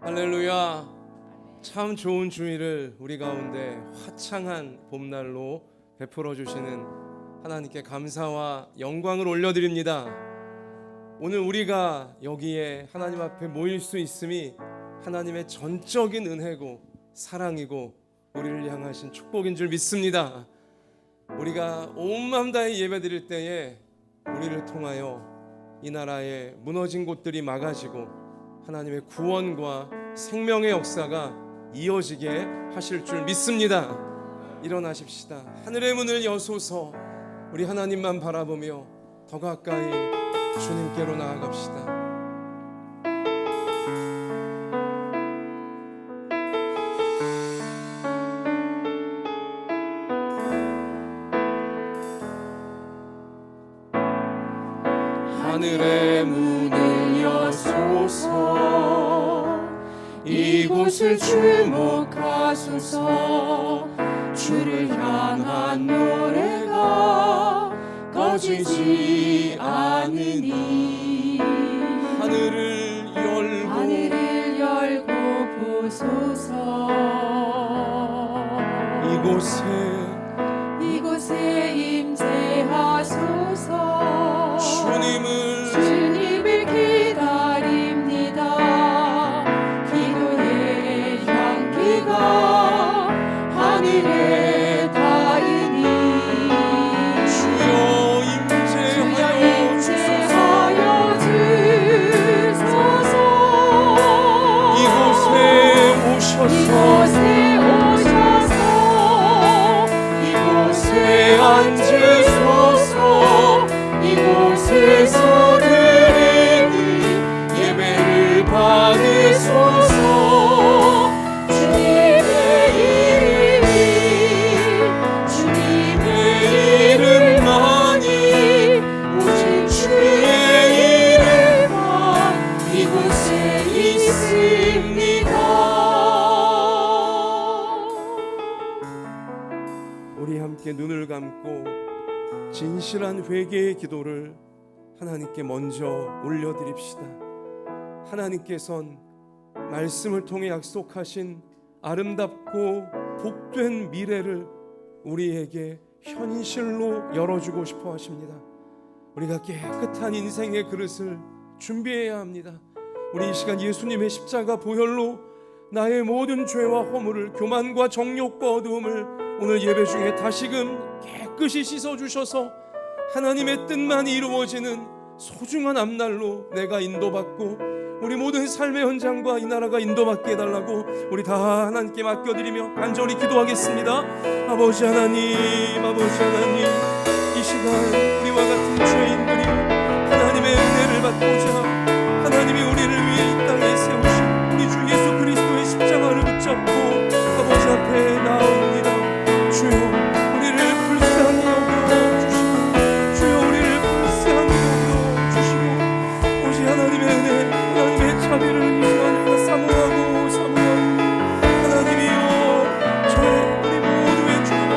할렐루야. 참 좋은 주일을 우리 가운데 화창한 봄날로 베풀어 주시는 하나님께 감사와 영광을 올려드립니다. 오늘 우리가 여기에 하나님 앞에 모일 수 있음이 하나님의 전적인 은혜고 사랑이고 우리를 향하신 축복인 줄 믿습니다. 우리가 온 마음 다해 예배드릴 때에 우리를 통하여 이 나라의 무너진 곳들이 막아지고 하나님의 구원과 생명의 역사가 이어지게 하실 줄 믿습니다. 일어나십시다. 하늘의 문을 여소서. 우리 하나님만 바라보며 더 가까이 주님께로 나아갑시다. 하늘의 문을 여소서. 이곳을 주목하소서. 주를 향한 노래가 꺼지지 않으니 하늘을 열고 보소서. 이곳에 임재하소서. 주님을 기다립니다. 기도의 향기가 하늘에 닿으니 주여 임재하여 주소서. 이곳에 오셔서 이곳에 앉으소서. 이곳에서 드리는 예배를 받으소서. 주님의 이름만이 오직 주의 이름만 이곳에 있습니다. 우리 함께 눈을 감고 진실한 회개의 기도를 하나님께 먼저 올려드립시다. 하나님께선 말씀을 통해 약속하신 아름답고 복된 미래를 우리에게 현실로 열어주고 싶어 하십니다. 우리가 깨끗한 인생의 그릇을 준비해야 합니다. 우리 이 시간 예수님의 십자가 보혈로 나의 모든 죄와 허물을, 교만과 정욕과 어두움을 오늘 예배 중에 다시금 깨끗이 씻어주셔서 하나님의 뜻만이 이루어지는 소중한 앞날로 내가 인도받고 우리 모든 삶의 현장과 이 나라가 인도받게 해달라고 우리 다 하나님께 맡겨드리며 간절히 기도하겠습니다. 아버지 하나님, 이 시간 우리와 같은 죄인들이 하나님의 은혜를 받고자 하나님이 우리를 위해 이 땅에 세우신 우리 주 예수 그리스도의 십자가를 붙잡고 아버지 앞에 나옵니다. 주여 우리를 불쌍히 여겨주시고, 주여 우리를 불쌍히 여겨주시고, 오직 하나님의 은혜, 하나님의 자비를 이 시간에 사모하고 하나님이여, 저의 우리 모두의 죄와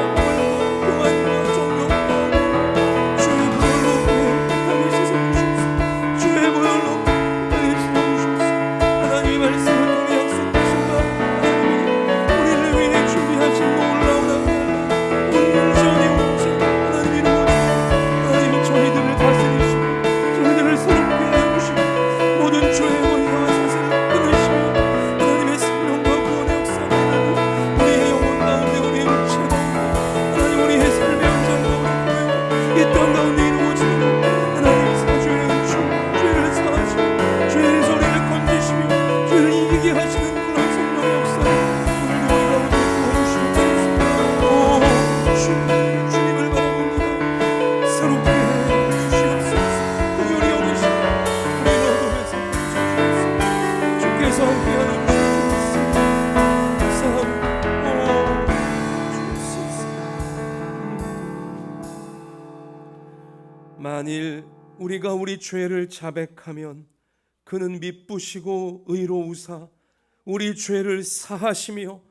교만과 정욕과 주의 보혈로 깨끗하게 씻어주시옵소서. 주의 보혈로 깨끗하게 씻어주시옵소서. 하나님의 말씀을 통해 약속하신 바 하나님이 우리를 위해 준비하신 놀라운 온전히 하나님이 이루어지고 하나님이 저희들을 다스리시고 저희들을 새롭게 해주시고 모든 죄의 원망한 사슬을 끊으시며 하나님의 생명과 구원의 역사를 우리의 영혼 가운데 우리의 육체 가운데 하나님 우리의 삶의 현장 가운데 이 땅 가운데 이루어지는 하나님의 사죄의 은총, 죄를 사하시고 죄의 소리를 건지시며 죄를 이기게 하시는 그런 성령의 역사를 오늘도 우리 가운데 부어주시옵소서. 주님을 바라봅니다. 새롭게 해주시옵소서. 긍휼히 여기시고 우리를 어둠에서 주시옵소서. 주께서 함께하는 줄 믿습니다. 주옵소서. 만일 우리가 우리 죄를 자백하면 그는 미쁘시고 의로우사 우리 죄를 사하시며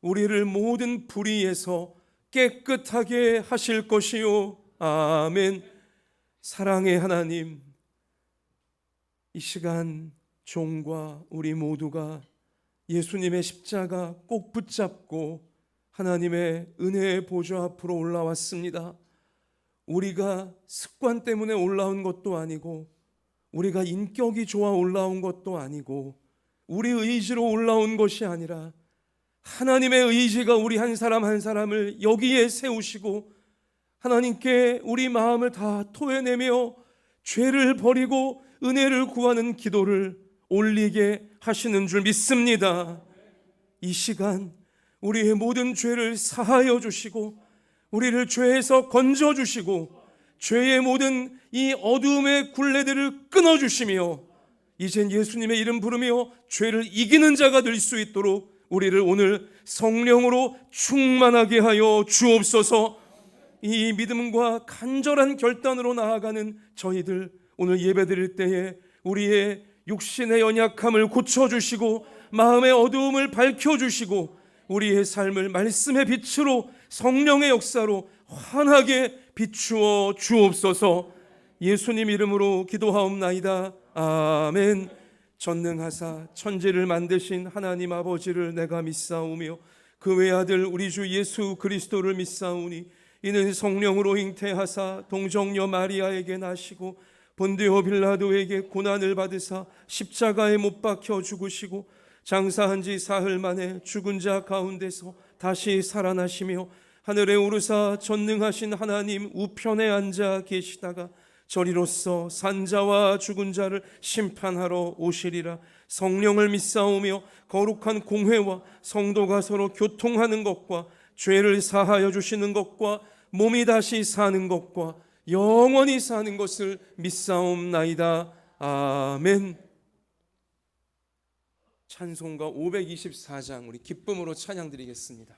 우리를 모든 불의에서 깨끗하게 하실 것이요. 아멘. 사랑의 하나님, 이 시간 종과 우리 모두가 예수님의 십자가 꼭 붙잡고 하나님의 은혜의 보좌 앞으로 올라왔습니다. 우리가 습관 때문에 올라온 것도 아니고, 우리가 인격이 좋아 올라온 것도 아니고, 우리 의지로 올라온 것이 아니라 하나님의 의지가 우리 한 사람 한 사람을 여기에 세우시고 하나님께 우리 마음을 다 토해내며 죄를 버리고 은혜를 구하는 기도를 올리게 하시는 줄 믿습니다. 이 시간 우리의 모든 죄를 사하여 주시고 우리를 죄에서 건져 주시고 죄의 모든 이 어두움의 굴레들을 끊어 주시며 이젠 예수님의 이름 부르며 죄를 이기는 자가 될 수 있도록 우리를 오늘 성령으로 충만하게 하여 주옵소서. 이 믿음과 간절한 결단으로 나아가는 저희들, 오늘 예배드릴 때에 우리의 육신의 연약함을 고쳐주시고 마음의 어두움을 밝혀주시고 우리의 삶을 말씀의 빛으로 성령의 역사로 환하게 비추어 주옵소서. 예수님 이름으로 기도하옵나이다. 아멘. 전능하사 천지를 만드신 하나님 아버지를 내가 믿사오며 그 외아들 우리 주 예수 그리스도를 믿사오니 이는 성령으로 잉태하사 동정녀 마리아에게 나시고 본디오 빌라도에게 고난을 받으사 십자가에 못 박혀 죽으시고 장사한 지 사흘 만에 죽은 자 가운데서 다시 살아나시며 하늘에 오르사 전능하신 하나님 우편에 앉아 계시다가 저리로서 산자와 죽은 자를 심판하러 오시리라. 성령을 믿사오며 거룩한 공회와 성도가 서로 교통하는 것과 죄를 사하여 주시는 것과 몸이 다시 사는 것과 영원히 사는 것을 믿사옵나이다. 아멘. 찬송가 524장 우리 기쁨으로 찬양 드리겠습니다.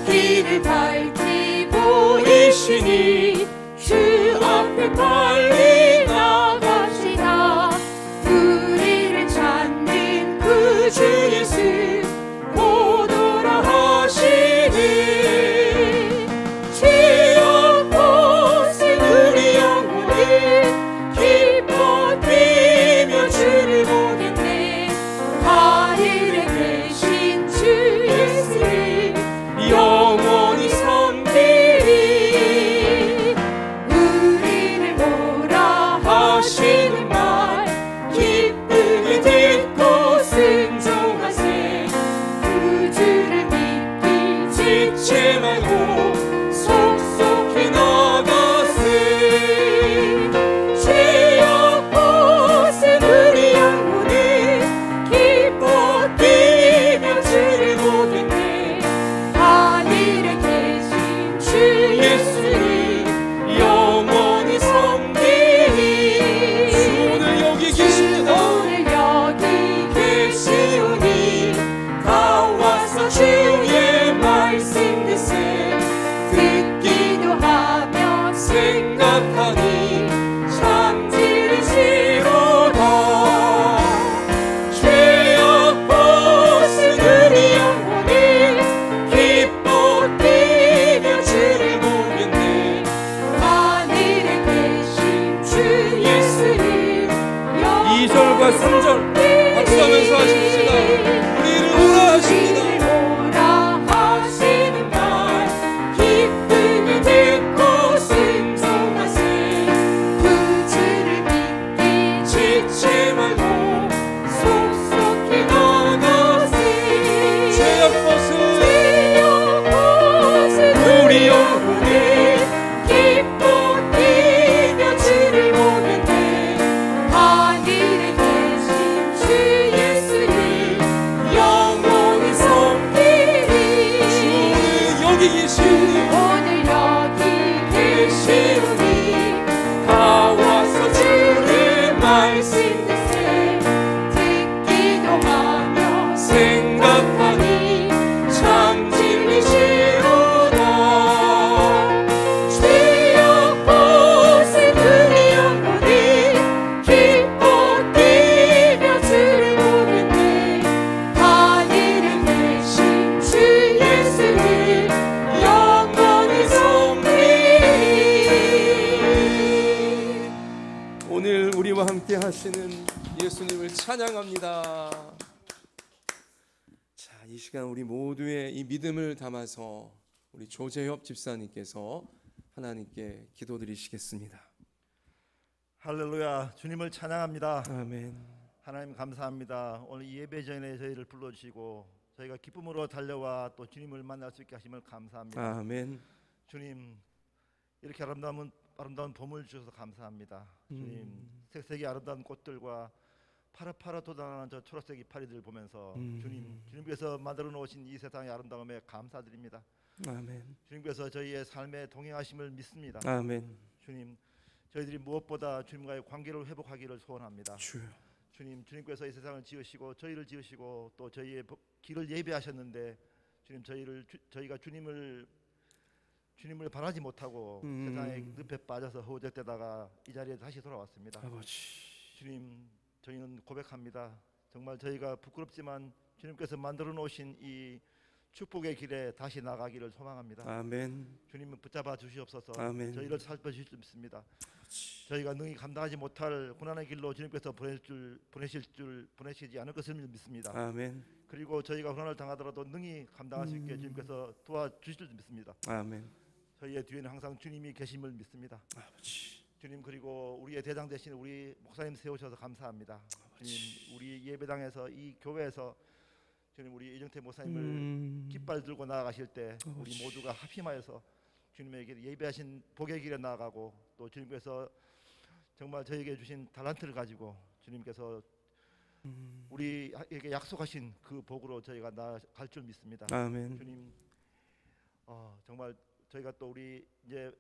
길을 밝히 보이시니 주 앞에 빨리 나갑시다. 우리를 찾는 그 주 예수 곧 오라 하시니 죄악 벗은 우리 영혼이 기뻐 뛰며 주를 보겠네. 하늘에 계신 주 예수를 영원히 섬기리. 우리를 보라 하시는 말 기쁘게 듣고 순종하세. 구주를 믿기 지체 말고 속속히 나가세. 죄악 벗은 우리 영혼이 기뻐 뛰며 주를 보겠네. 하늘에 계신 주 예수를 영원히 섬기리. 오늘 여기 계십니다. 오늘 여기 계시오니 다 와서 주의 말씀 듣기도 하며 생각하니 참 지르시로다. 죄악 벗은 우리 영혼이 기뻐 뛰며 주를 보겠네. 하늘에 계신 주 예수를 2절과 3절 박수하면서 하십시다. 우리를 오라 하십니다. 오라 하시는 말 기쁘게 듣고 순종하세. 구주를 믿기 지체 말고 속속히 나가세. 죄악 벗은 우리 영혼이 기뻐 뛰며 주를 보겠네. 하늘에 계신 주 예수를 예수님을 찬양합니다. 자, 이 시간 우리 모두의 이 믿음을 담아서 우리 조재협 집사님께서 하나님께 기도드리시겠습니다. 할렐루야. 주님을 찬양합니다. 아멘. 하나님 감사합니다. 오늘 이 예배 전에 저희를 불러주시고 저희가 기쁨으로 달려와 또 주님을 만날 수 있게 하심을 감사합니다. 아멘. 주님, 이렇게 아름다운 봄을 주셔서 감사합니다. 주님, 색색이 아름다운 꽃들과 파릇파릇 돋아나는 저 초록색 이파리들 보면서 주님께서 만들어 놓으신 이 세상의 아름다움에 감사드립니다. 아멘. 주님께서 저희의 삶에 동행하심을 믿습니다. 아멘. 주님, 저희들이 무엇보다 주님과의 관계를 회복하기를 소원합니다. 주여. 주님께서 이 세상을 지으시고 저희를 지으시고 또 저희의 길을 예비하셨는데 주님, 저희가 주님을 바라지 못하고 세상의 늪에 빠져서 허우적대다가 이 자리에 다시 돌아왔습니다. 아버지. 주님, 저희는 고백합니다. 정말 저희가 부끄럽지만 주님께서 만들어 놓으신 이 축복의 길에 다시 나가기를 소망합니다. 아멘. 주님은 붙잡아 주시옵소서. 아멘. 저희를 살펴주실 줄 믿습니다. 저희가 능히 감당하지 못할 고난의 길로 주님께서 보내시지 않을 것을 믿습니다. 아멘. 그리고 저희가 고난을 당하더라도 능히 감당할 수 있게 주님께서 도와주실 줄 믿습니다. 아멘. 저희의 뒤에는 항상 주님이 계심을 믿습니다. 아버지. 주님, 그리고 우리의 대장 되신 우리 목사님 세우셔서 감사합니다. 주님, 우리 예배당에서 이 교회에서 주님, 우리 이정태 목사님을 깃발 들고 나아가실 때 우리 모두가 합심하여서 주님에게 예배하신 복의 길에 나아가고 또 주님께서 정말 저에게 주신 달란트를 가지고 주님께서 우리에게 약속하신 그 복으로 저희가 나아갈 줄 믿습니다. 아멘. 주님, 정말 저희가 또 우리 이제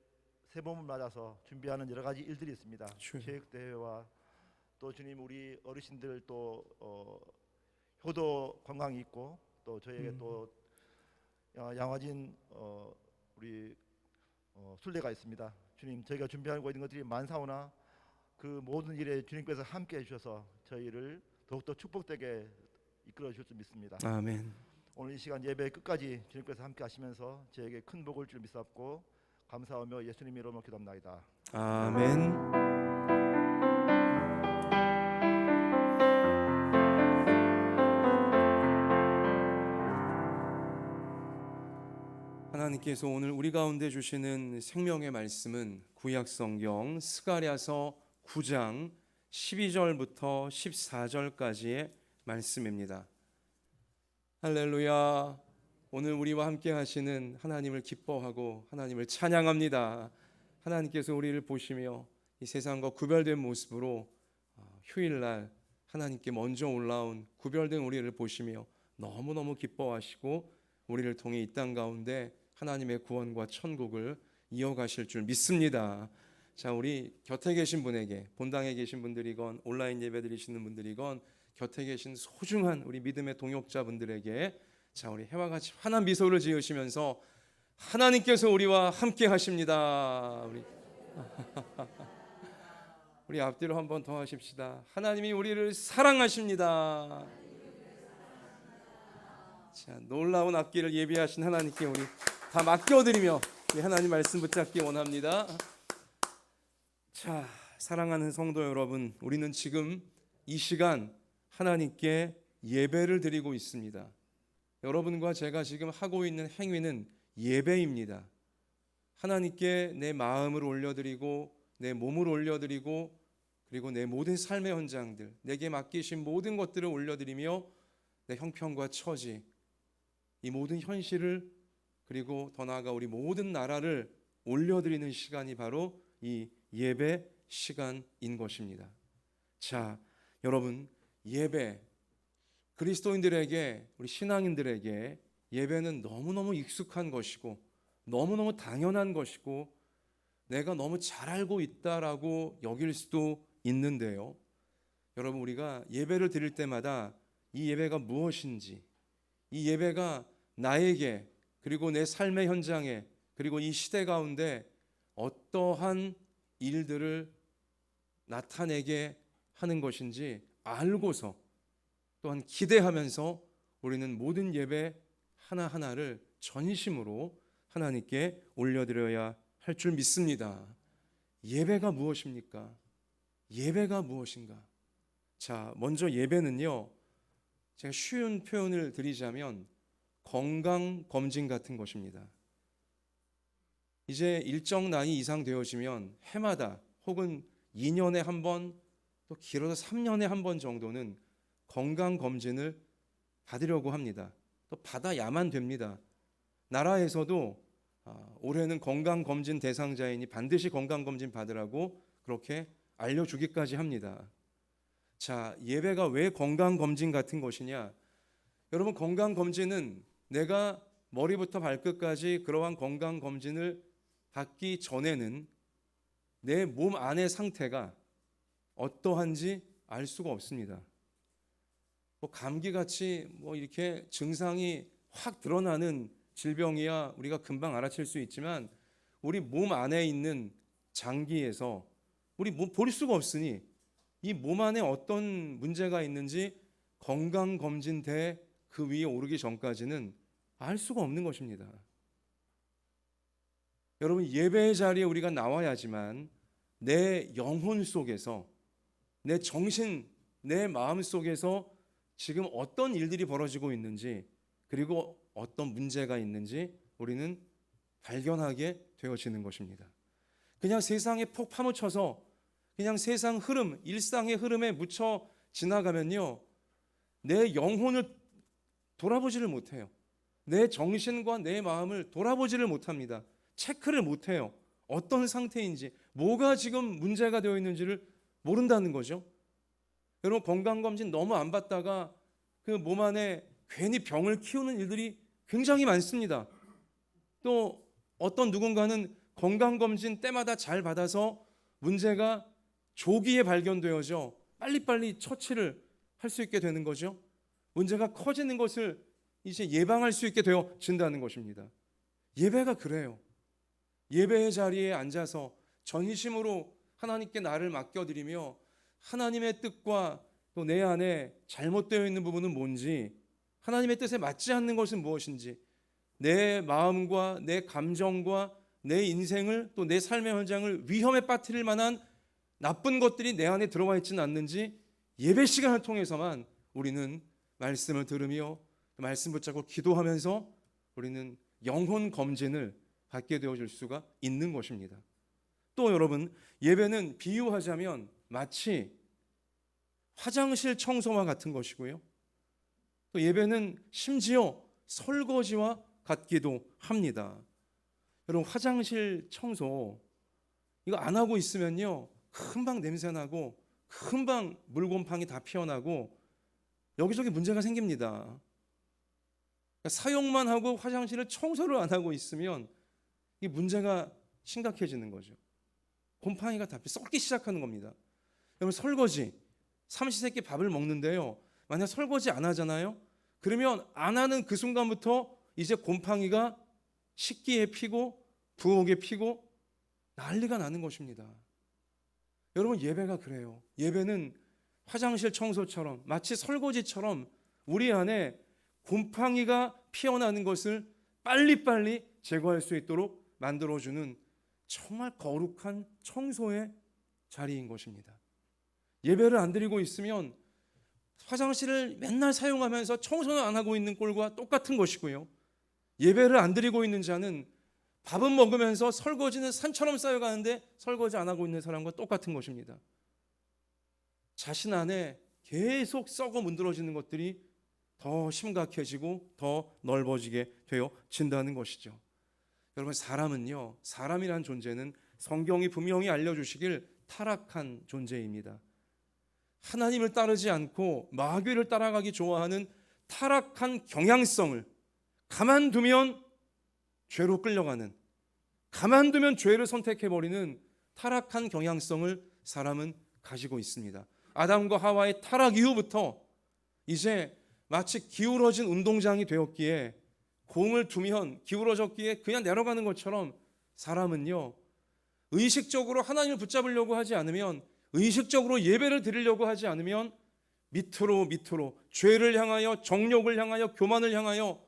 새봄을 맞아서 준비하는 여러 가지 일들이 있습니다. 체육대회와 또 주님, 우리 어르신들 또 효도 관광이 있고 또 저희에게 또 양화진 우리 순례가 있습니다. 주님, 저희가 준비하고 있는 것들이 많사오나 그 모든 일에 주님께서 함께 해주셔서 저희를 더욱더 축복되게 이끌어 주실 줄 믿습니다. 아멘. 오늘 이 시간 예배 끝까지 주님께서 함께 하시면서 저에게 큰 복을 줄 믿사옵고 감사하며 예수님 이름으로 기도합나이다. 아멘. 하나님께서 오늘 우리 가운데 주시는 생명의 말씀은 구약성경 스가랴서 9장 12절부터 14절까지의 말씀입니다. 할렐루야. 오늘 우리와 함께 하시는 하나님을 기뻐하고 하나님을 찬양합니다. 하나님께서 우리를 보시며 이 세상과 구별된 모습으로 휴일날 하나님께 먼저 올라온 구별된 우리를 보시며 너무너무 기뻐하시고 우리를 통해 이 땅 가운데 하나님의 구원과 천국을 이어가실 줄 믿습니다. 자, 우리 곁에 계신 분에게, 본당에 계신 분들이건 온라인 예배 드리시는 분들이건 곁에 계신 소중한 우리 믿음의 동역자분들에게 자, 우리 해와 같이 환한 미소를 지으시면서 하나님께서 우리와 함께 하십니다. 우리 앞뒤로 한 번 더 하십시다. 하나님이 우리를 사랑하십니다. 자, 놀라운 앞길을 예비하신 하나님께 우리 다 맡겨드리며 하나님 말씀 붙잡기 원합니다. 자, 사랑하는 성도 여러분, 우리는 지금 이 시간 하나님께 예배를 드리고 있습니다. 여러분과 제가 지금 하고 있는 행위는 예배입니다. 하나님께 내 마음을 올려드리고 내 몸을 올려드리고 그리고 내 모든 삶의 현장들, 내게 맡기신 모든 것들을 올려드리며 내 형편과 처지, 이 모든 현실을 그리고 더 나아가 우리 모든 나라를 올려드리는 시간이 바로 이 예배 시간인 것입니다. 자, 여러분, 예배, 그리스도인들에게, 우리 신앙인들에게 예배는 너무너무 익숙한 것이고 너무너무 당연한 것이고 내가 너무 잘 알고 있다라고 여길 수도 있는데요. 여러분, 우리가 예배를 드릴 때마다 이 예배가 무엇인지, 이 예배가 나에게 그리고 내 삶의 현장에 그리고 이 시대 가운데 어떠한 일들을 나타내게 하는 것인지 알고서 또한 기대하면서 우리는 모든 예배 하나하나를 전심으로 하나님께 올려드려야 할 줄 믿습니다. 예배가 무엇입니까? 예배가 무엇인가? 자, 먼저 예배는요, 제가 쉬운 표현을 드리자면 건강 검진 같은 것입니다. 이제 일정 나이 이상 되어지면 해마다 혹은 2년에 한 번, 또 길어서 3년에 한 번 정도는 건강 검진을 받으려고 합니다. 또 받아야만 됩니다. 나라에서도 올해는 건강 검진 대상자이니 반드시 건강 검진 받으라고 그렇게 알려주기까지 합니다. 자, 예배가 왜 건강 검진 같은 것이냐? 여러분, 건강 검진은 내가 머리부터 발끝까지 그러한 건강 검진을 받기 전에는 내 몸 안의 상태가 어떠한지 알 수가 없습니다. 뭐 감기같이 뭐 이렇게 증상이 확 드러나는 질병이야 우리가 금방 알아챌 수 있지만 우리 몸 안에 있는 장기에서 우리 몸 볼 수가 없으니 이 몸 안에 어떤 문제가 있는지 건강검진대 그 위에 오르기 전까지는 알 수가 없는 것입니다. 여러분, 예배의 자리에 우리가 나와야지만 내 영혼 속에서, 내 정신, 내 마음 속에서 지금 어떤 일들이 벌어지고 있는지, 그리고 어떤 문제가 있는지 우리는 발견하게 되어지는 것입니다. 그냥 세상에 폭 파묻혀서 그냥 세상 흐름, 일상의 흐름에 묻혀 지나가면요, 내 영혼을 돌아보지를 못해요. 내 정신과 내 마음을 돌아보지를 못합니다. 체크를 못해요. 어떤 상태인지, 뭐가 지금 문제가 되어 있는지를 모른다는 거죠. 여러분, 건강검진 너무 안 받다가 그 몸 안에 괜히 병을 키우는 일들이 굉장히 많습니다. 또 어떤 누군가는 건강검진 때마다 잘 받아서 문제가 조기에 발견되어져 빨리빨리 처치를 할 수 있게 되는 거죠. 문제가 커지는 것을 이제 예방할 수 있게 되어진다는 것입니다. 예배가 그래요. 예배의 자리에 앉아서 전심으로 하나님께 나를 맡겨드리며 하나님의 뜻과 또 내 안에 잘못되어 있는 부분은 뭔지, 하나님의 뜻에 맞지 않는 것은 무엇인지, 내 마음과 내 감정과 내 인생을 또 내 삶의 현장을 위험에 빠뜨릴 만한 나쁜 것들이 내 안에 들어와 있지는 않는지 예배 시간을 통해서만 우리는 말씀을 들으며 말씀 붙잡고 기도하면서 우리는 영혼 검진을 받게 되어질 수가 있는 것입니다. 또 여러분, 예배는 비유하자면 마치 화장실 청소와 같은 것이고요. 또 예배는 심지어 설거지와 같기도 합니다. 여러분, 화장실 청소 이거 안 하고 있으면요, 금방 냄새나고 금방 물곰팡이 다 피어나고 여기저기 문제가 생깁니다. 사용만 하고 화장실을 청소를 안 하고 있으면 이 문제가 심각해지는 거죠. 곰팡이가 다 썩기 시작하는 겁니다. 여러분, 설거지, 삼시세끼 밥을 먹는데요, 만약 설거지 안 하잖아요, 그러면 안 하는 그 순간부터 이제 곰팡이가 식기에 피고 부엌에 피고 난리가 나는 것입니다. 여러분, 예배가 그래요. 예배는 화장실 청소처럼, 마치 설거지처럼 우리 안에 곰팡이가 피어나는 것을 빨리빨리 제거할 수 있도록 만들어주는 정말 거룩한 청소의 자리인 것입니다. 예배를 안 드리고 있으면 화장실을 맨날 사용하면서 청소는 안 하고 있는 꼴과 똑같은 것이고요, 예배를 안 드리고 있는 자는 밥은 먹으면서 설거지는 산처럼 쌓여가는데 설거지 안 하고 있는 사람과 똑같은 것입니다. 자신 안에 계속 썩어 문드러지는 것들이 더 심각해지고 더 넓어지게 되어진다는 것이죠. 여러분, 사람은요, 사람이란 존재는 성경이 분명히 알려주시길 타락한 존재입니다. 하나님을 따르지 않고 마귀를 따라가기 좋아하는 타락한 경향성을 가만두면 죄로 끌려가는, 가만두면 죄를 선택해버리는 타락한 경향성을 사람은 가지고 있습니다. 아담과 하와의 타락 이후부터 이제 마치 기울어진 운동장이 되었기에, 공을 두면 기울어졌기에 그냥 내려가는 것처럼 사람은요, 의식적으로 하나님을 붙잡으려고 하지 않으면, 의식적으로 예배를 드리려고 하지 않으면 밑으로 죄를 향하여, 정욕을 향하여, 교만을 향하여,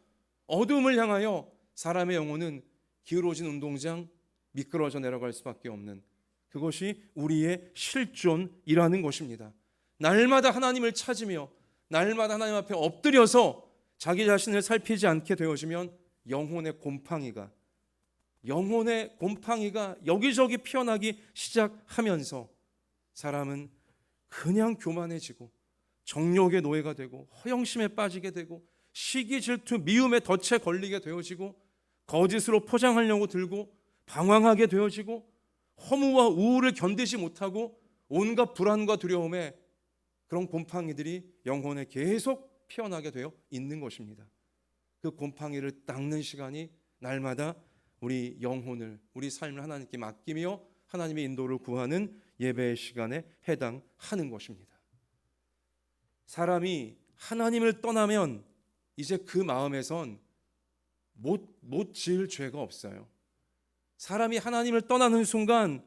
어둠을 향하여 사람의 영혼은 기울어진 운동장 미끄러져 내려갈 수밖에 없는, 그것이 우리의 실존이라는 것입니다. 날마다 하나님을 찾으며 날마다 하나님 앞에 엎드려서 자기 자신을 살피지 않게 되어지면 영혼의 곰팡이가 여기저기 피어나기 시작하면서 사람은 그냥 교만해지고 정욕의 노예가 되고 허영심에 빠지게 되고 시기, 질투, 미움에 덫에 걸리게 되어지고 거짓으로 포장하려고 들고 방황하게 되어지고 허무와 우울을 견디지 못하고 온갖 불안과 두려움에 그런 곰팡이들이 영혼에 계속 피어나게 되어 있는 것입니다. 그 곰팡이를 닦는 시간이 날마다 우리 영혼을, 우리 삶을 하나님께 맡기며 하나님의 인도를 구하는 예배의 시간에 해당하는 것입니다. 사람이 하나님을 떠나면 이제 그 마음에선 못 지을 죄가 없어요. 사람이 하나님을 떠나는 순간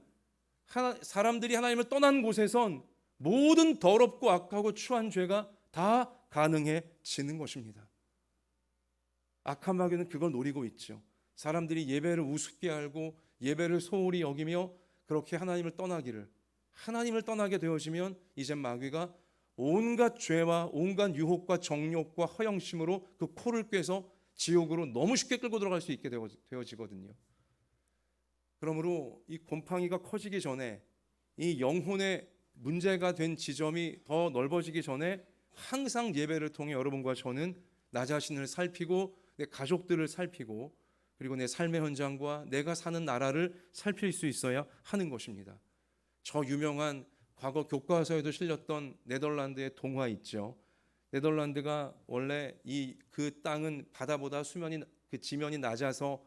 사람들이 하나님을 떠난 곳에선 모든 더럽고 악하고 추한 죄가 다 가능해지는 것입니다. 악한 마귀는 그걸 노리고 있죠. 사람들이 예배를 우습게 알고 예배를 소홀히 여기며 그렇게 하나님을 떠나게 되어지면 이제 마귀가 온갖 죄와 온갖 유혹과 정욕과 허영심으로 그 코를 꿰서 지옥으로 너무 쉽게 끌고 들어갈 수 있게 되어지거든요. 그러므로 이 곰팡이가 커지기 전에 이 영혼의 문제가 된 지점이 더 넓어지기 전에 항상 예배를 통해 여러분과 저는 나 자신을 살피고 내 가족들을 살피고 그리고 내 삶의 현장과 내가 사는 나라를 살필 수 있어야 하는 것입니다. 저 유명한 과거 교과서에도 실렸던 네덜란드의 동화 있죠. 네덜란드가 원래 그 땅은 바다보다 그 지면이 낮아서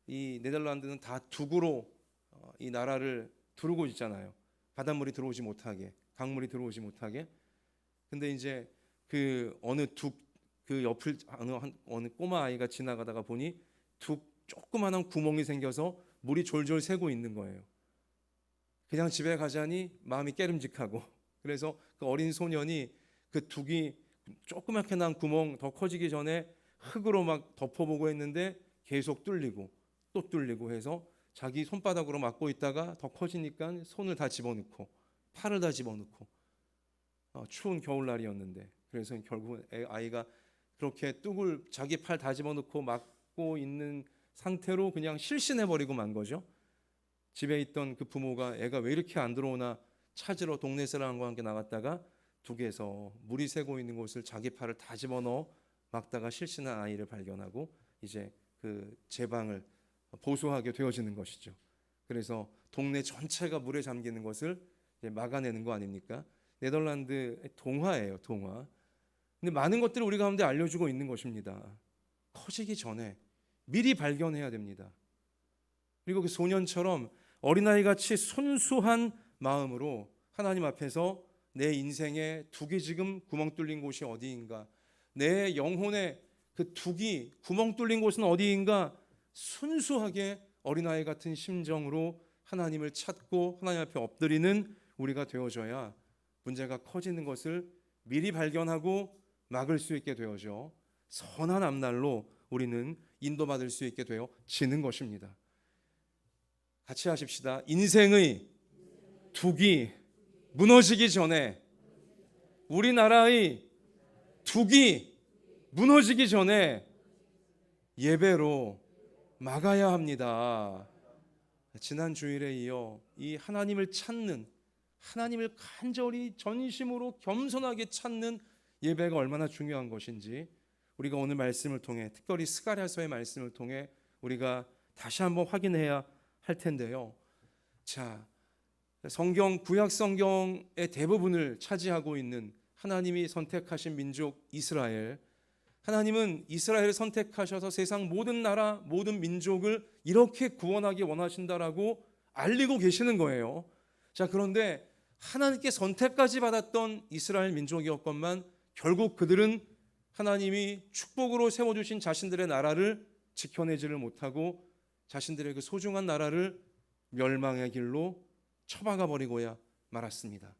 이 네덜란드는 다 둑으로 이 나라를 두르고 있잖아요. 바닷물이 들어오지 못하게, 강물이 들어오지 못하게. 근데 이제 그 어느 옆을 어느 꼬마 아이가 지나가다가 보니 둑 조그마한 구멍이 생겨서 물이 졸졸 새고 있는 거예요. 그냥 집에 가자니 마음이 깨름직하고 그래서 그 어린 소년이 그 둑이 조그맣게 난 구멍 더 커지기 전에 흙으로 막 덮어보고 했는데 계속 뚫리고 또 뚫리고 해서 자기 손바닥으로 막고 있다가 더 커지니까 손을 다 집어넣고 팔을 다 집어넣고 추운 겨울날이었는데 그래서 결국 아이가 그렇게 뚝을 자기 팔 다 집어넣고 막고 있는 상태로 그냥 실신해버리고 만 거죠. 집에 있던 그 부모가 애가 왜 이렇게 안 들어오나 찾으러 동네 사람과 함께 나갔다가 둑에서 물이 새고 있는 곳을 자기 팔을 다 집어넣어 막다가 실신한 아이를 발견하고 이제 그 제방을 보수하게 되어지는 것이죠. 그래서 동네 전체가 물에 잠기는 것을 이제 막아내는 거 아닙니까? 네덜란드의 동화예요, 동화. 근데 많은 것들을 우리 가운데 알려주고 있는 것입니다. 커지기 전에 미리 발견해야 됩니다. 그리고 그 소년처럼 어린아이같이 순수한 마음으로 하나님 앞에서 내 인생에 둑이 지금 구멍 뚫린 곳이 어디인가, 내 영혼에 그 둑이 구멍 뚫린 곳은 어디인가, 순수하게 어린아이 같은 심정으로 하나님을 찾고 하나님 앞에 엎드리는 우리가 되어져야 문제가 커지는 것을 미리 발견하고 막을 수 있게 되어져 선한 앞날로 우리는 인도받을 수 있게 되어지는 것입니다. 같이 하십시다. 인생의 둑이 무너지기 전에, 우리나라의 둑이 무너지기 전에 예배로 막아야 합니다. 지난 주일에 이어 이 하나님을 찾는, 하나님을 간절히 전심으로 겸손하게 찾는 예배가 얼마나 중요한 것인지 우리가 오늘 말씀을 통해, 특별히 스가랴서의 말씀을 통해 우리가 다시 한번 확인해야 할 텐데요. 자, 성경, 구약 성경의 대부분을 차지하고 있는 하나님이 선택하신 민족 이스라엘, 하나님은 이스라엘을 선택하셔서 세상 모든 나라, 모든 민족을 이렇게 구원하기 원하신다라고 알리고 계시는 거예요. 자, 그런데 하나님께 선택까지 받았던 이스라엘 민족이었건만 결국 그들은 하나님이 축복으로 세워주신 자신들의 나라를 지켜내지를 못하고 자신들의 그 소중한 나라를 멸망의 길로 처박아 버리고야 말았습니다.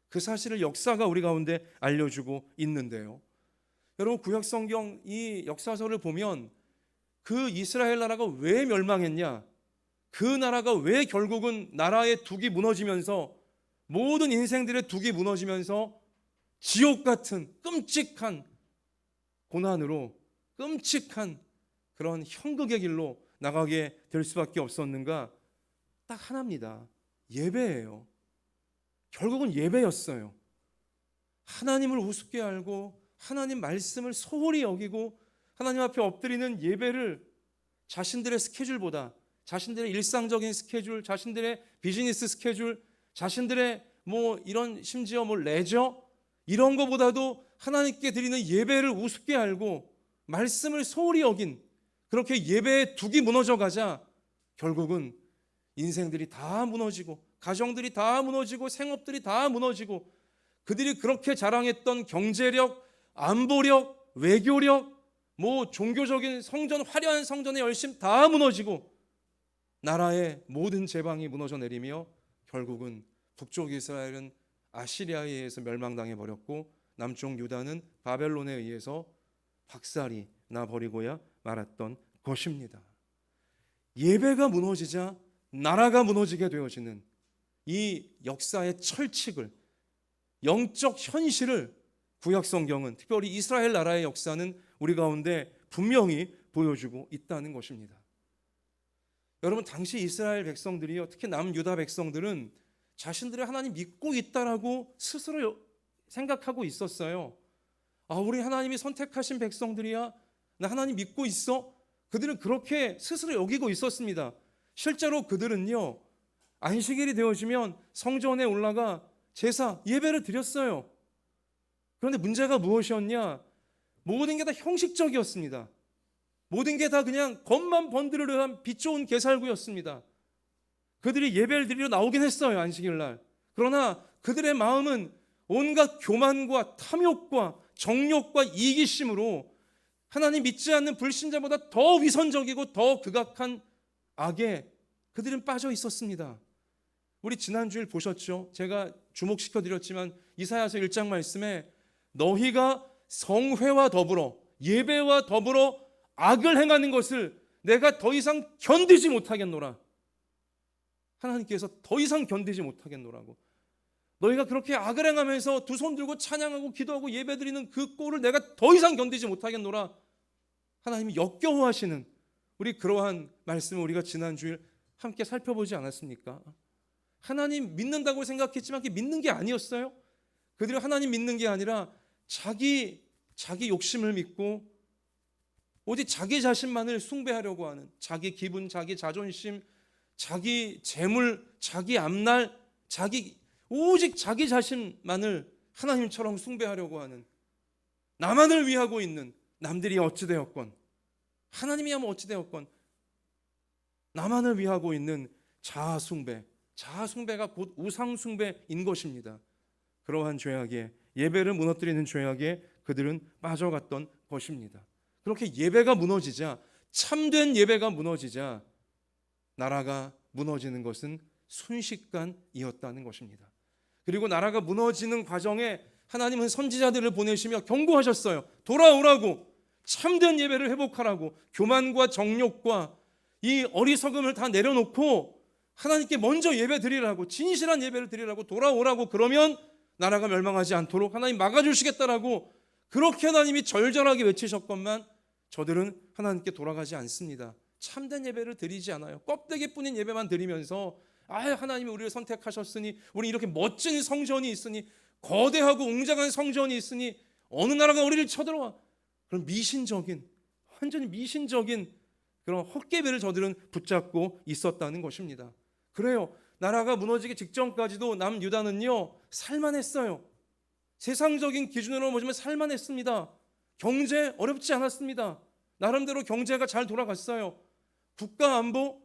그 사실을 역사가 우리 가운데 알려주고 있는데요. 여러분, 구약 성경 이 역사서를 보면 그 이스라엘 나라가 왜 멸망했냐, 그 나라가 왜 결국은 나라의 둑이 무너지면서, 모든 인생들의 둑이 무너지면서 지옥 같은 끔찍한 고난으로, 끔찍한 그런 형극의 길로 나가게 될 수밖에 없었는가? 딱 하나입니다. 예배예요. 결국은 예배였어요. 하나님을 우습게 알고 하나님 말씀을 소홀히 여기고 하나님 앞에 엎드리는 예배를 자신들의 스케줄보다, 자신들의 일상적인 스케줄, 자신들의 비즈니스 스케줄, 자신들의 이런 심지어 레저 이런 거보다도 하나님께 드리는 예배를 우습게 알고 말씀을 소홀히 여긴, 그렇게 예배의 둑이 무너져 가자 결국은 인생들이 다 무너지고 가정들이 다 무너지고 생업들이 다 무너지고 그들이 그렇게 자랑했던 경제력, 안보력, 외교력, 종교적인 성전, 화려한 성전의 열심 다 무너지고 나라의 모든 제방이 무너져 내리며 결국은 북쪽 이스라엘은 아시리아에 의해서 멸망당해 버렸고 남쪽 유다는 바벨론에 의해서 박살이 나 버리고야 말았던 것입니다. 예배가 무너지자 나라가 무너지게 되어지는 이 역사의 철칙을, 영적 현실을 구약 성경은, 특별히 이스라엘 나라의 역사는 우리 가운데 분명히 보여주고 있다는 것입니다. 여러분, 당시 이스라엘 백성들이요, 특히 남유다 백성들은 자신들의 하나님 믿고 있다라고 스스로 생각하고 있었어요. 우리 하나님이 선택하신 백성들이야, 나 하나님 믿고 있어. 그들은 그렇게 스스로 여기고 있었습니다. 실제로 그들은요, 안식일이 되어지면 성전에 올라가 제사, 예배를 드렸어요. 그런데 문제가 무엇이었냐? 모든 게 다 형식적이었습니다. 모든 게 다 그냥 겉만 번드르르한 빛 좋은 개살구였습니다. 그들이 예배를 드리러 나오긴 했어요, 안식일 날. 그러나 그들의 마음은 온갖 교만과 탐욕과 정욕과 이기심으로 하나님 믿지 않는 불신자보다 더 위선적이고 더 극악한 악에 그들은 빠져 있었습니다. 우리 지난주일 보셨죠? 제가 주목시켜 드렸지만 이사야서 1장 말씀에 너희가 성회와 더불어, 예배와 더불어 악을 행하는 것을 내가 더 이상 견디지 못하겠노라. 하나님께서 더 이상 견디지 못하겠노라고. 너희가 그렇게 악을 행하면서 두 손 들고 찬양하고 기도하고 예배드리는 그 꼴을 내가 더 이상 견디지 못하겠노라. 하나님이 역겨워하시는 우리 그러한 말씀을 우리가 지난주일 함께 살펴보지 않았습니까? 하나님 믿는다고 생각했지만 그게 믿는 게 아니었어요. 그들이 하나님 믿는 게 아니라 자기 욕심을 믿고 오직 자기 자신만을 숭배하려고 하는, 자기 기분, 자기 자존심, 자기 재물, 자기 앞날, 오직 자기 자신만을 하나님처럼 숭배하려고 하는, 나만을 위하고 있는, 남들이 어찌되었건 하나님이야 어찌되었건 나만을 위하고 있는 자아숭배가 곧 우상숭배인 것입니다. 그러한 죄악에, 예배를 무너뜨리는 죄악에 그들은 빠져갔던 것입니다. 그렇게 예배가 무너지자, 참된 예배가 무너지자 나라가 무너지는 것은 순식간이었다는 것입니다. 그리고 나라가 무너지는 과정에 하나님은 선지자들을 보내시며 경고하셨어요. 돌아오라고, 참된 예배를 회복하라고, 교만과 정욕과 이 어리석음을 다 내려놓고 하나님께 먼저 예배 드리라고, 진실한 예배를 드리라고, 돌아오라고, 그러면 나라가 멸망하지 않도록 하나님 막아주시겠다라고 그렇게 하나님이 절절하게 외치셨건만 저들은 하나님께 돌아가지 않습니다. 참된 예배를 드리지 않아요. 껍데기뿐인 예배만 드리면서 하나님이 우리를 선택하셨으니, 우리 이렇게 멋진 성전이 있으니, 거대하고 웅장한 성전이 있으니 어느 나라가 우리를 쳐들어와. 그런 완전히 미신적인 그런 헛개배를 저들은 붙잡고 있었다는 것입니다. 그래요. 나라가 무너지기 직전까지도 남유다는요, 살만했어요. 세상적인 기준으로 보시면 살만했습니다. 경제 어렵지 않았습니다. 나름대로 경제가 잘 돌아갔어요. 국가 안보,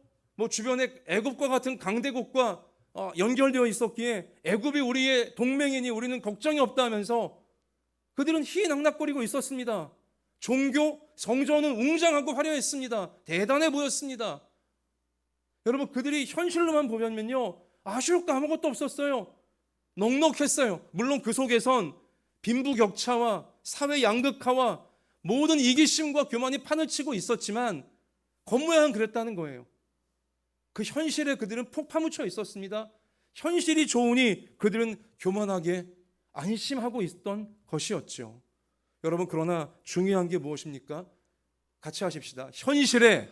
주변에 애굽과 같은 강대국과 연결되어 있었기에 애굽이 우리의 동맹이니 우리는 걱정이 없다 하면서 그들은 희낙낙거리고 있었습니다. 종교, 성전은 웅장하고 화려했습니다. 대단해 보였습니다. 여러분, 그들이 현실로만 보면요, 아쉬울 거 아무것도 없었어요. 넉넉했어요. 물론 그 속에선 빈부격차와 사회 양극화와 모든 이기심과 교만이 판을 치고 있었지만 겉모양은 그랬다는 거예요. 그 현실에 그들은 폭 파묻혀 있었습니다. 현실이 좋으니 그들은 교만하게 안심하고 있던 것이었죠. 여러분, 그러나 중요한 게 무엇입니까? 같이 하십시다. 현실에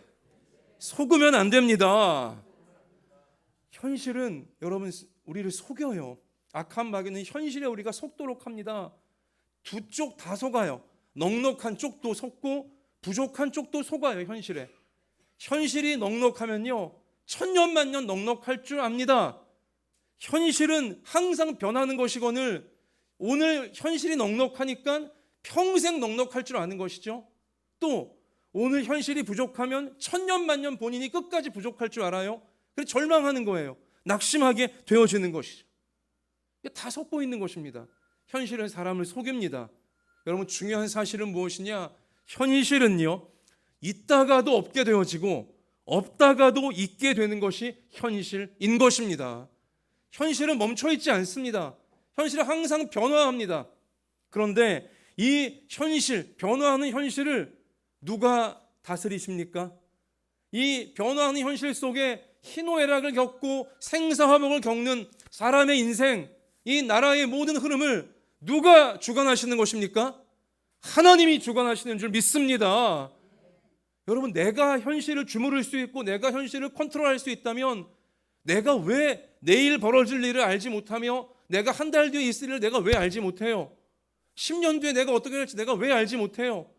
속으면 안 됩니다. 현실은 여러분 우리를 속여요. 악한 마귀는 현실에 우리가 속도록 합니다. 두 쪽 다 속아요. 넉넉한 쪽도 속고 부족한 쪽도 속아요. 현실이 넉넉하면요, 천년만년 넉넉할 줄 압니다. 현실은 항상 변하는 것이거늘 오늘 현실이 넉넉하니까 평생 넉넉할 줄 아는 것이죠. 또 오늘 현실이 부족하면 천년만년 본인이 끝까지 부족할 줄 알아요. 그래서 절망하는 거예요. 낙심하게 되어지는 것이죠. 다 속고 있는 것입니다. 현실은 사람을 속입니다. 여러분, 중요한 사실은 무엇이냐? 현실은요, 있다가도 없게 되어지고 없다가도 있게 되는 것이 현실인 것입니다. 현실은 멈춰 있지 않습니다. 현실은 항상 변화합니다. 그런데 이 현실, 변화하는 현실을 누가 다스리십니까? 이 변화하는 현실 속에 희노애락을 겪고 생사화복을 겪는 사람의 인생, 이 나라의 모든 흐름을 누가 주관하시는 것입니까? 하나님이 주관하시는 줄 믿습니다. 여러분, 내가 현실을 주무를 수 있고 내가 현실을 컨트롤할 수 있다면 내가 왜 내일 벌어질 일을 알지 못하며 내가 한 달 뒤에 있을 일을 내가 왜 알지 못해요? 10년 뒤에 내가 어떻게 될지 내가 왜 알지 못해요?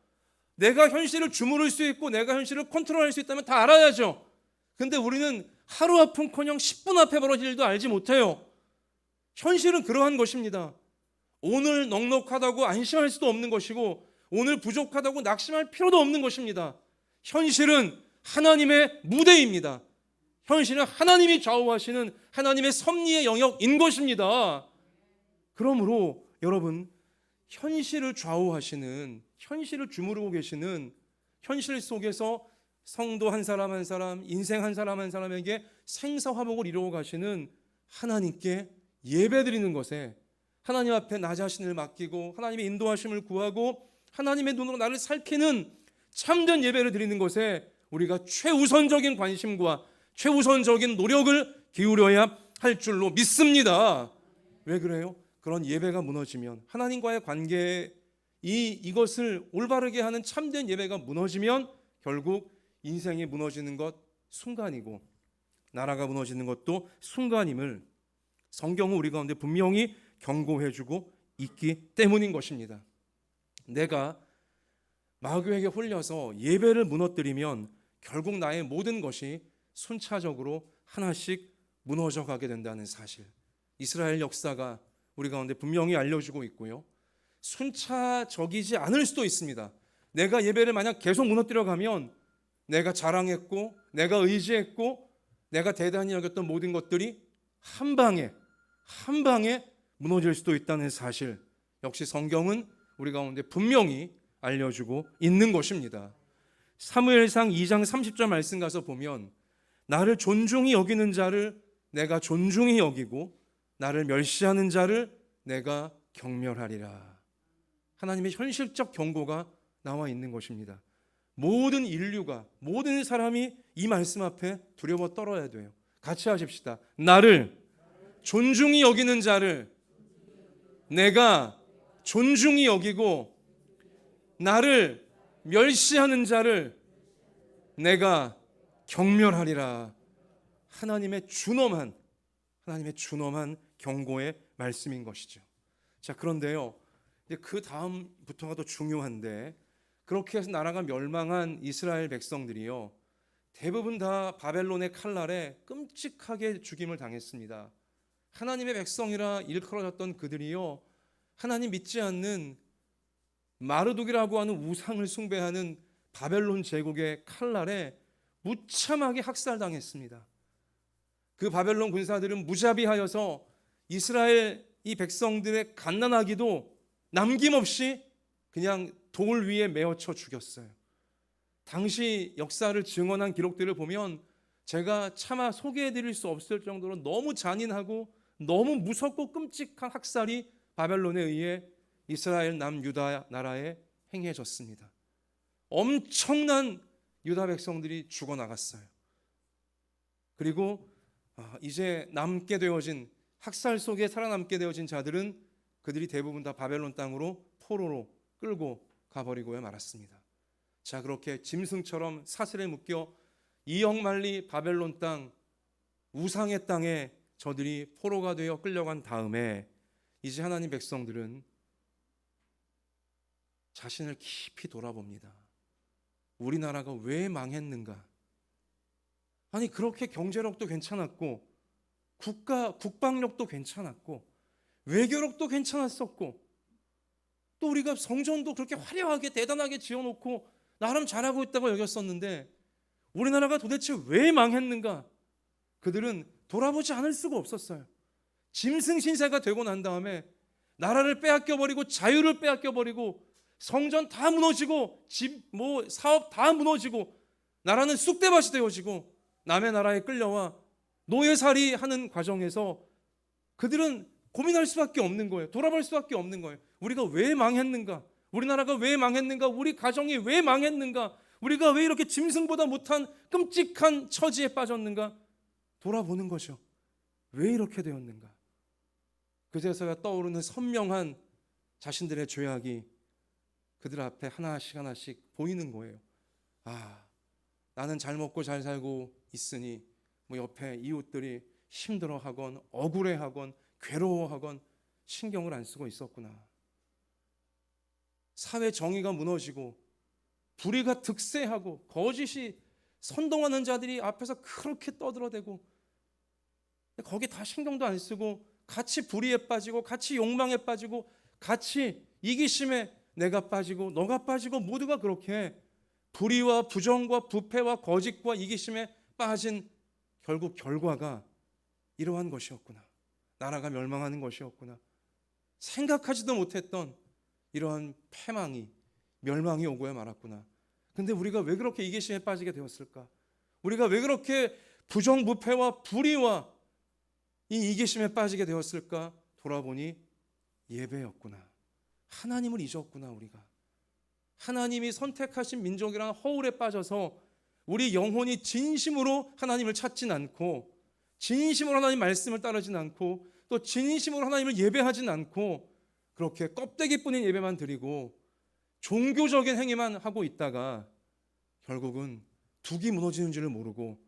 내가 현실을 주무를 수 있고 내가 현실을 컨트롤할 수 있다면 다 알아야죠. 근데 우리는 하루 앞은커녕 10분 앞에 벌어질 일도 알지 못해요. 현실은 그러한 것입니다. 오늘 넉넉하다고 안심할 수도 없는 것이고 오늘 부족하다고 낙심할 필요도 없는 것입니다. 현실은 하나님의 무대입니다. 현실은 하나님이 좌우하시는 하나님의 섭리의 영역인 것입니다. 그러므로 여러분, 현실을 좌우하시는, 현실을 주무르고 계시는, 현실 속에서 성도 한 사람 한 사람, 인생 한 사람 한 사람에게 생사화복을 이루어 가시는 하나님께 예배드리는 것에, 하나님 앞에 나 자신을 맡기고 하나님의 인도하심을 구하고 하나님의 눈으로 나를 살피는 참된 예배를 드리는 것에 우리가 최우선적인 관심과 최우선적인 노력을 기울여야 할 줄로 믿습니다. 왜 그래요? 그런 예배가 무너지면, 하나님과의 관계, 이것을 올바르게 하는 참된 예배가 무너지면 결국 인생이 무너지는 것 순간이고 나라가 무너지는 것도 순간임을 성경은 우리 가운데 분명히 경고해주고 있기 때문인 것입니다. 내가 마귀에게 홀려서 예배를 무너뜨리면 결국 나의 모든 것이 순차적으로 하나씩 무너져 가게 된다는 사실, 이스라엘 역사가 우리 가운데 분명히 알려주고 있고요. 순차적이지 않을 수도 있습니다. 내가 예배를 만약 계속 무너뜨려 가면 내가 자랑했고 내가 의지했고 내가 대단히 여겼던 모든 것들이 한 방에 무너질 수도 있다는 사실, 역시 성경은 우리 가운데 분명히 알려주고 있는 것입니다. 사무엘상 2장 30절 말씀 가서 보면 나를 존중히 여기는 자를 내가 존중히 여기고 나를 멸시하는 자를 내가 경멸하리라. 하나님의 현실적 경고가 나와 있는 것입니다. 모든 인류가, 모든 사람이 이 말씀 앞에 두려워 떨어야 돼요. 같이 하십시다. 나를 존중히 여기는 자를 내가 존중히 여기고 나를 멸시하는 자를 내가 경멸하리라. 하나님의 준엄한 경고의 말씀인 것이죠. 자, 그런데요, 이제 그 다음부터가 더 중요한데, 그렇게 해서 나라가 멸망한 이스라엘 백성들이요, 대부분 다 바벨론의 칼날에 끔찍하게 죽임을 당했습니다. 하나님의 백성이라 일컬어졌던 그들이요, 하나님 믿지 않는 마르둑이라고 하는 우상을 숭배하는 바벨론 제국의 칼날에 무참하게 학살당했습니다. 그 바벨론 군사들은 무자비하여서 이스라엘 이 백성들의 갓난아기도 남김없이 그냥 돌 위에 메어쳐 죽였어요. 당시 역사를 증언한 기록들을 보면 제가 차마 소개해드릴 수 없을 정도로 너무 잔인하고 너무 무섭고 끔찍한 학살이 바벨론에 의해 이스라엘 남유다 나라에 행해졌습니다. 엄청난 유다 백성들이 죽어나갔어요. 그리고 이제 남게 되어진, 학살 속에 살아남게 되어진 자들은 그들이 대부분 다 바벨론 땅으로 포로로 끌고 가버리고 말았습니다. 자, 그렇게 짐승처럼 사슬에 묶여 이역만리 바벨론 땅, 우상의 땅에 저들이 포로가 되어 끌려간 다음에 이제 하나님 백성들은 자신을 깊이 돌아봅니다. 우리나라가 왜 망했는가? 아니, 그렇게 경제력도 괜찮았고 국방력도 괜찮았고 외교력도 괜찮았었고 또 우리가 성전도 그렇게 화려하게 대단하게 지어놓고 나름 잘하고 있다고 여겼었는데 우리나라가 도대체 왜 망했는가? 그들은 돌아보지 않을 수가 없었어요. 짐승 신세가 되고 난 다음에 나라를 빼앗겨버리고 자유를 빼앗겨버리고 성전 다 무너지고 사업 다 무너지고 나라는 쑥대밭이 되어지고 남의 나라에 끌려와 노예살이 하는 과정에서 그들은 고민할 수밖에 없는 거예요. 돌아볼 수밖에 없는 거예요. 우리가 왜 망했는가? 우리나라가 왜 망했는가? 우리 가정이 왜 망했는가? 우리가 왜 이렇게 짐승보다 못한 끔찍한 처지에 빠졌는가? 돌아보는 거죠. 왜 이렇게 되었는가? 그제서야 떠오르는 선명한 자신들의 죄악이 그들 앞에 하나씩 하나씩 보이는 거예요. 아, 나는 잘 먹고 잘 살고 있으니 옆에 이웃들이 힘들어하건 억울해하건 괴로워하건 신경을 안 쓰고 있었구나. 사회 정의가 무너지고 불의가 득세하고 거짓이 선동하는 자들이 앞에서 그렇게 떠들어대고 거기 다 신경도 안 쓰고 같이 불의에 빠지고 같이 욕망에 빠지고 같이 이기심에 내가 빠지고 너가 빠지고 모두가 그렇게 불의와 부정과 부패와 거짓과 이기심에 빠진 결국 결과가 이러한 것이었구나. 나라가 멸망하는 것이었구나. 생각하지도 못했던 이러한 패망이 멸망이 오고야 말았구나. 근데 우리가 왜 그렇게 이기심에 빠지게 되었을까? 우리가 왜 그렇게 부정부패와 불의와 이 이기심에 빠지게 되었을까? 돌아보니 예배였구나. 하나님을 잊었구나. 우리가 하나님이 선택하신 민족이라는 허울에 빠져서 우리 영혼이 진심으로 하나님을 찾진 않고 진심으로 하나님 말씀을 따르진 않고 또 진심으로 하나님을 예배하진 않고 그렇게 껍데기뿐인 예배만 드리고 종교적인 행위만 하고 있다가 결국은 둑이 무너지는 줄을 모르고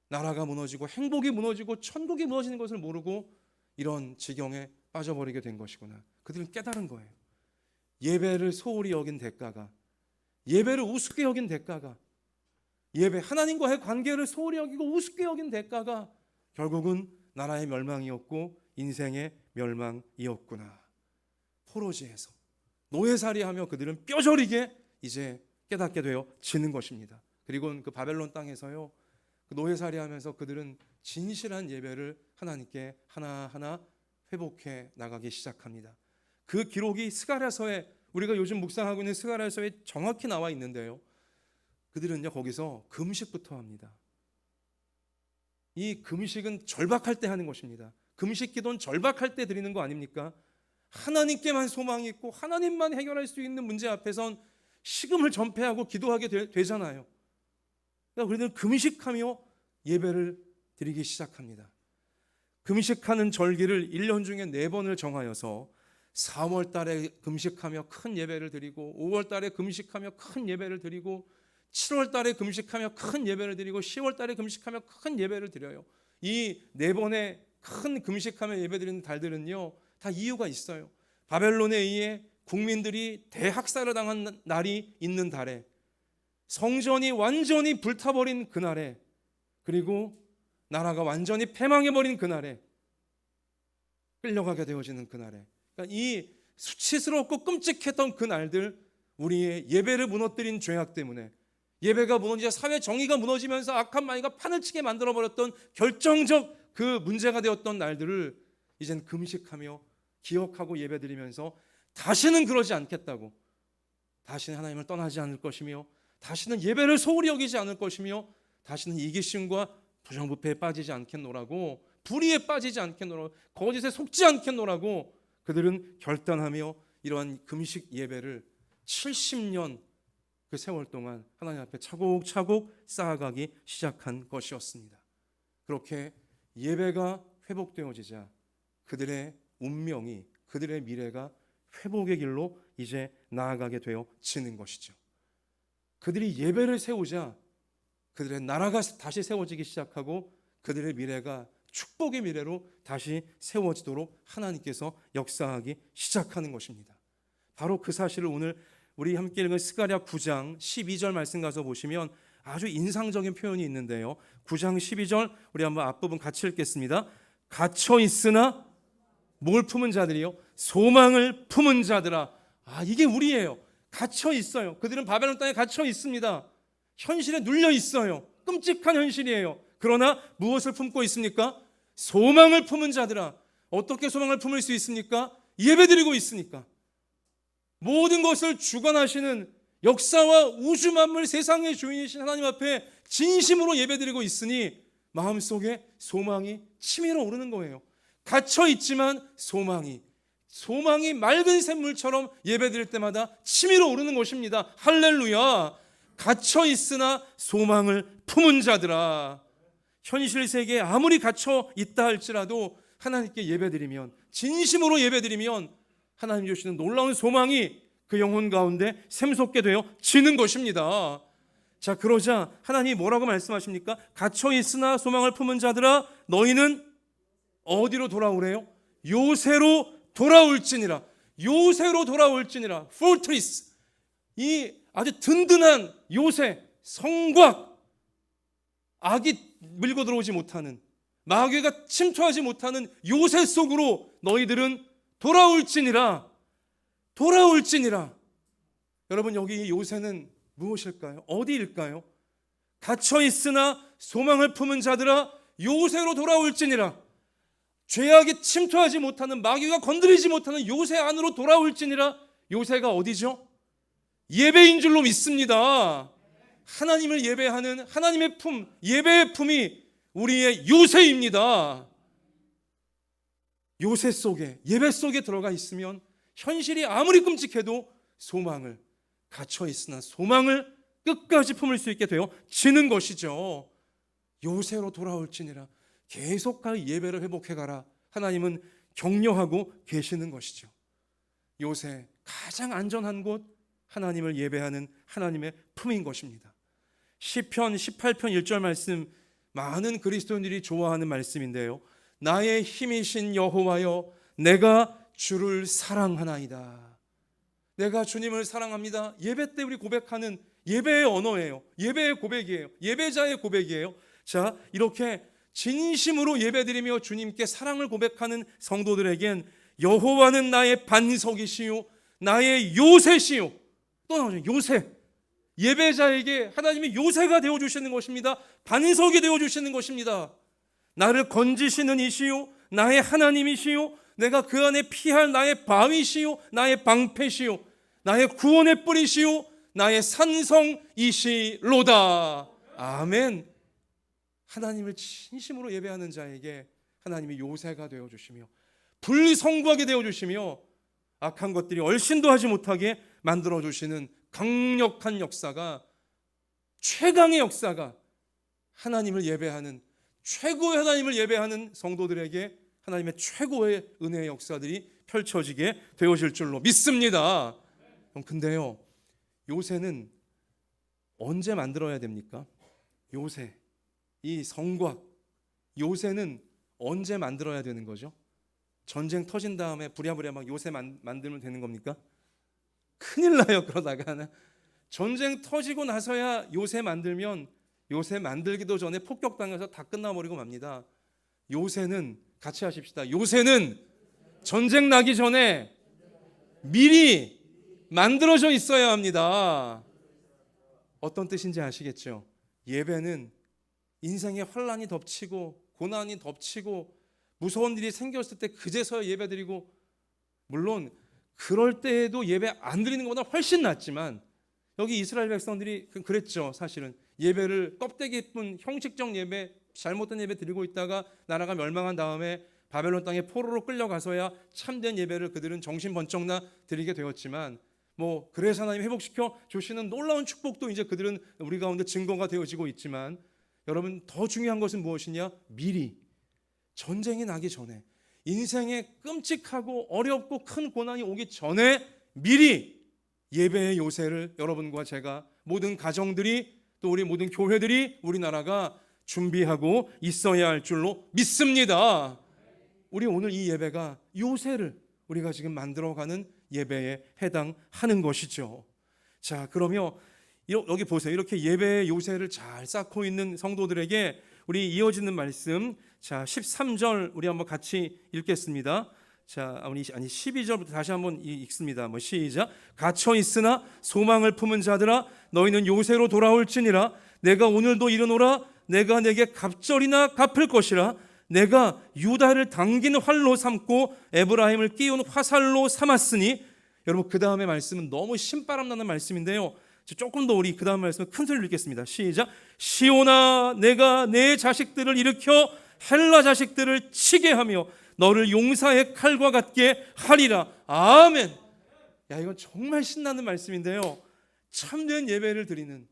나라가 무너지고 행복이 무너지고 천국이 무너지는 것을 모르고 이런 지경에 빠져버리게 된 것이구나. 그들은 깨달은 거예요. 예배를 소홀히 여긴 대가가, 예배를 우습게 여긴 대가가, 예배 하나님과의 관계를 소홀히 여기고 우습게 여긴 대가가 결국은 나라의 멸망이었고 인생의 멸망이었구나. 포로지에서 노예살이하며 그들은 뼈저리게 이제 깨닫게 되어지는 것입니다. 그리고 그 바벨론 땅에서요, 그 노예살이하면서 그들은 진실한 예배를 하나님께 하나하나 회복해 나가기 시작합니다. 그 기록이 스가랴서에, 우리가 요즘 묵상하고 있는 스가랴서에 정확히 나와 있는데요, 그들은요 거기서 금식부터 합니다. 이 금식은 절박할 때 하는 것입니다. 금식 기도는 절박할 때 드리는 거 아닙니까? 하나님께만 소망이 있고 하나님만 해결할 수 있는 문제 앞에선 식음을 전폐하고 기도하게 되잖아요. 그러니까 우리는 금식하며 예배를 드리기 시작합니다. 금식하는 절기를 1년 중에 4번을 정하여서 4월 달에 금식하며 큰 예배를 드리고 5월 달에 금식하며 큰 예배를 드리고 7월 달에 금식하며 큰 예배를 드리고 10월 달에 금식하며 큰 예배를 드려요. 이 4번의 큰 금식하며 예배드리는 달들은요 다 이유가 있어요. 바벨론에 의해 국민들이 대학살을 당한 날이 있는 달에, 성전이 완전히 불타버린 그날에, 그리고 나라가 완전히 패망해버린 그날에, 끌려가게 되어지는 그날에, 그러니까 이 수치스럽고 끔찍했던 그 날들, 우리의 예배를 무너뜨린 죄악 때문에, 예배가 무너지자 사회 정의가 무너지면서 악한 마귀가 판을 치게 만들어버렸던 결정적 그 문제가 되었던 날들을 이젠 금식하며 기억하고 예배드리면서 다시는 그러지 않겠다고, 다시는 하나님을 떠나지 않을 것이며 다시는 예배를 소홀히 여기지 않을 것이며 다시는 이기심과 부정부패에 빠지지 않겠노라고, 불의에 빠지지 않겠노라고, 거짓에 속지 않겠노라고 그들은 결단하며 이러한 금식 예배를 70년 그 세월 동안 하나님 앞에 차곡차곡 쌓아가기 시작한 것이었습니다. 그렇게 예배가 회복되어지자 그들의 운명이 그들의 미래가 회복의 길로 이제 나아가게 되어지는 것이죠. 그들이 예배를 세우자 그들의 나라가 다시 세워지기 시작하고 그들의 미래가 축복의 미래로 다시 세워지도록 하나님께서 역사하기 시작하는 것입니다. 바로 그 사실을 오늘 우리 함께 읽은 스가랴 9장 12절 말씀 가서 보시면 아주 인상적인 표현이 있는데요. 9장 12절 우리 한번 앞부분 같이 읽겠습니다. 갇혀 있으나 뭘 품은 자들이요? 소망을 품은 자들아. 이게 우리예요. 갇혀 있어요. 그들은 바벨론 땅에 갇혀 있습니다. 현실에 눌려 있어요. 끔찍한 현실이에요. 그러나 무엇을 품고 있습니까? 소망을 품은 자들아. 어떻게 소망을 품을 수 있습니까? 예배드리고 있으니까. 모든 것을 주관하시는 역사와 우주 만물 세상의 주인이신 하나님 앞에 진심으로 예배드리고 있으니 마음속에 소망이 치밀어 오르는 거예요. 갇혀 있지만 소망이 맑은 샘물처럼 예배드릴 때마다 치밀어 오르는 것입니다. 할렐루야. 갇혀 있으나 소망을 품은 자들아. 현실 세계에 아무리 갇혀 있다 할지라도 하나님께 예배드리면, 진심으로 예배드리면 하나님 주시는 놀라운 소망이 그 영혼 가운데 샘솟게 되어 지는 것입니다. 자, 그러자 하나님이 뭐라고 말씀하십니까? 갇혀 있으나 소망을 품은 자들아, 너희는 어디로 돌아오래요? 요새로 돌아올지니라. 요새로 돌아올지니라. 포트리스, 이 아주 든든한 요새, 성곽, 악이 밀고 들어오지 못하는, 마귀가 침투하지 못하는 요새 속으로 너희들은 돌아올지니라. 돌아올지니라. 여러분, 여기 요새는 무엇일까요? 어디일까요? 갇혀 있으나 소망을 품은 자들아, 요새로 돌아올지니라. 죄악이 침투하지 못하는, 마귀가 건드리지 못하는 요새 안으로 돌아올지니라. 요새가 어디죠? 예배인 줄로 믿습니다. 하나님을 예배하는 하나님의 품, 예배의 품이 우리의 요새입니다. 요새 속에, 예배 속에 들어가 있으면 현실이 아무리 끔찍해도 소망을, 갇혀 있으나 소망을 끝까지 품을 수 있게 되어 지는 것이죠. 요새로 돌아올지니라. 계속하여 예배를 회복해가라. 하나님은 격려하고 계시는 것이죠. 요새 가장 안전한 곳, 하나님을 예배하는 하나님의 품인 것입니다. 시편 18편 1절 말씀, 많은 그리스도인들이 좋아하는 말씀인데요. 나의 힘이신 여호와여, 내가 주를 사랑하나이다. 내가 주님을 사랑합니다. 예배 때 우리 고백하는 예배의 언어예요. 예배의 고백이에요. 예배자의 고백이에요. 자, 이렇게 진심으로 예배드리며 주님께 사랑을 고백하는 성도들에겐 여호와는 나의 반석이시요 나의 요새시요. 또 나오죠. 요새. 예배자에게 하나님이 요새가 되어주시는 것입니다. 반석이 되어주시는 것입니다. 나를 건지시는 이시요 나의 하나님이시요 내가 그 안에 피할 나의 바위시요 나의 방패시요 나의 구원의 뿌리시요 나의 산성이시로다. 아멘. 하나님을 진심으로 예배하는 자에게 하나님이 요새가 되어주시며 불성구하게 되어주시며 악한 것들이 얼씬도 하지 못하게 만들어주시는 강력한 역사가, 최강의 역사가 하나님을 예배하는, 최고의 하나님을 예배하는 성도들에게 하나님의 최고의 은혜의 역사들이 펼쳐지게 되어질 줄로 믿습니다. 근데요, 요새는 언제 만들어야 됩니까? 요새, 이 성곽, 요새는 언제 만들어야 되는 거죠? 전쟁 터진 다음에 부랴부랴 막 요새 만들면 되는 겁니까? 큰일 나요. 그러다가는 전쟁 터지고 나서야 요새 만들면, 요새 만들기도 전에 폭격당해서 다 끝나버리고 맙니다. 요새는 같이 하십시다. 요새는 전쟁 나기 전에 미리 만들어져 있어야 합니다. 어떤 뜻인지 아시겠죠? 예배는 인생의 환란이 덮치고 고난이 덮치고 무서운 일이 생겼을 때 그제서야 예배드리고, 물론 그럴 때에도 예배 안 드리는 것보다 훨씬 낫지만, 여기 이스라엘 백성들이 그랬죠. 사실은 예배를 껍데기 뿐 형식적 예배, 잘못된 예배 드리고 있다가 나라가 멸망한 다음에 바벨론 땅에 포로로 끌려가서야 참된 예배를 그들은 정신 번쩍 나 드리게 되었지만, 그래서 하나님 회복시켜 주시는 놀라운 축복도 이제 그들은 우리 가운데 증거가 되어지고 있지만, 여러분 더 중요한 것은 무엇이냐? 미리 전쟁이 나기 전에 인생에 끔찍하고 어렵고 큰 고난이 오기 전에 미리 예배의 요새를 여러분과 제가, 모든 가정들이, 또 우리 모든 교회들이, 우리나라가 준비하고 있어야 할 줄로 믿습니다. 우리 오늘 이 예배가 요새를 우리가 지금 만들어가는 예배에 해당하는 것이죠. 자, 그러면 여기 보세요. 이렇게 예배의 요새를 잘 쌓고 있는 성도들에게 우리 이어지는 말씀, 자 13절 우리 한번 같이 읽겠습니다. 자, 아니 12절부터 다시 한번 읽습니다. 시작. 갇혀 있으나 소망을 품은 자들아, 너희는 요새로 돌아올지니라. 내가 오늘도 이르노라. 내가 내게 갑절이나 갚을 것이라. 내가 유다를 당긴 활로 삼고 에브라임을 끼운 화살로 삼았으니. 여러분, 그 다음에 말씀은 너무 신바람 나는 말씀인데요, 조금 더 우리 그 다음 말씀은 큰 소리로 읽겠습니다. 시작. 시온아, 내가 내 자식들을 일으켜 헬라 자식들을 치게 하며 너를 용사의 칼과 같게 하리라. 아멘. 야, 이건 정말 신나는 말씀인데요, 참된 예배를 드리는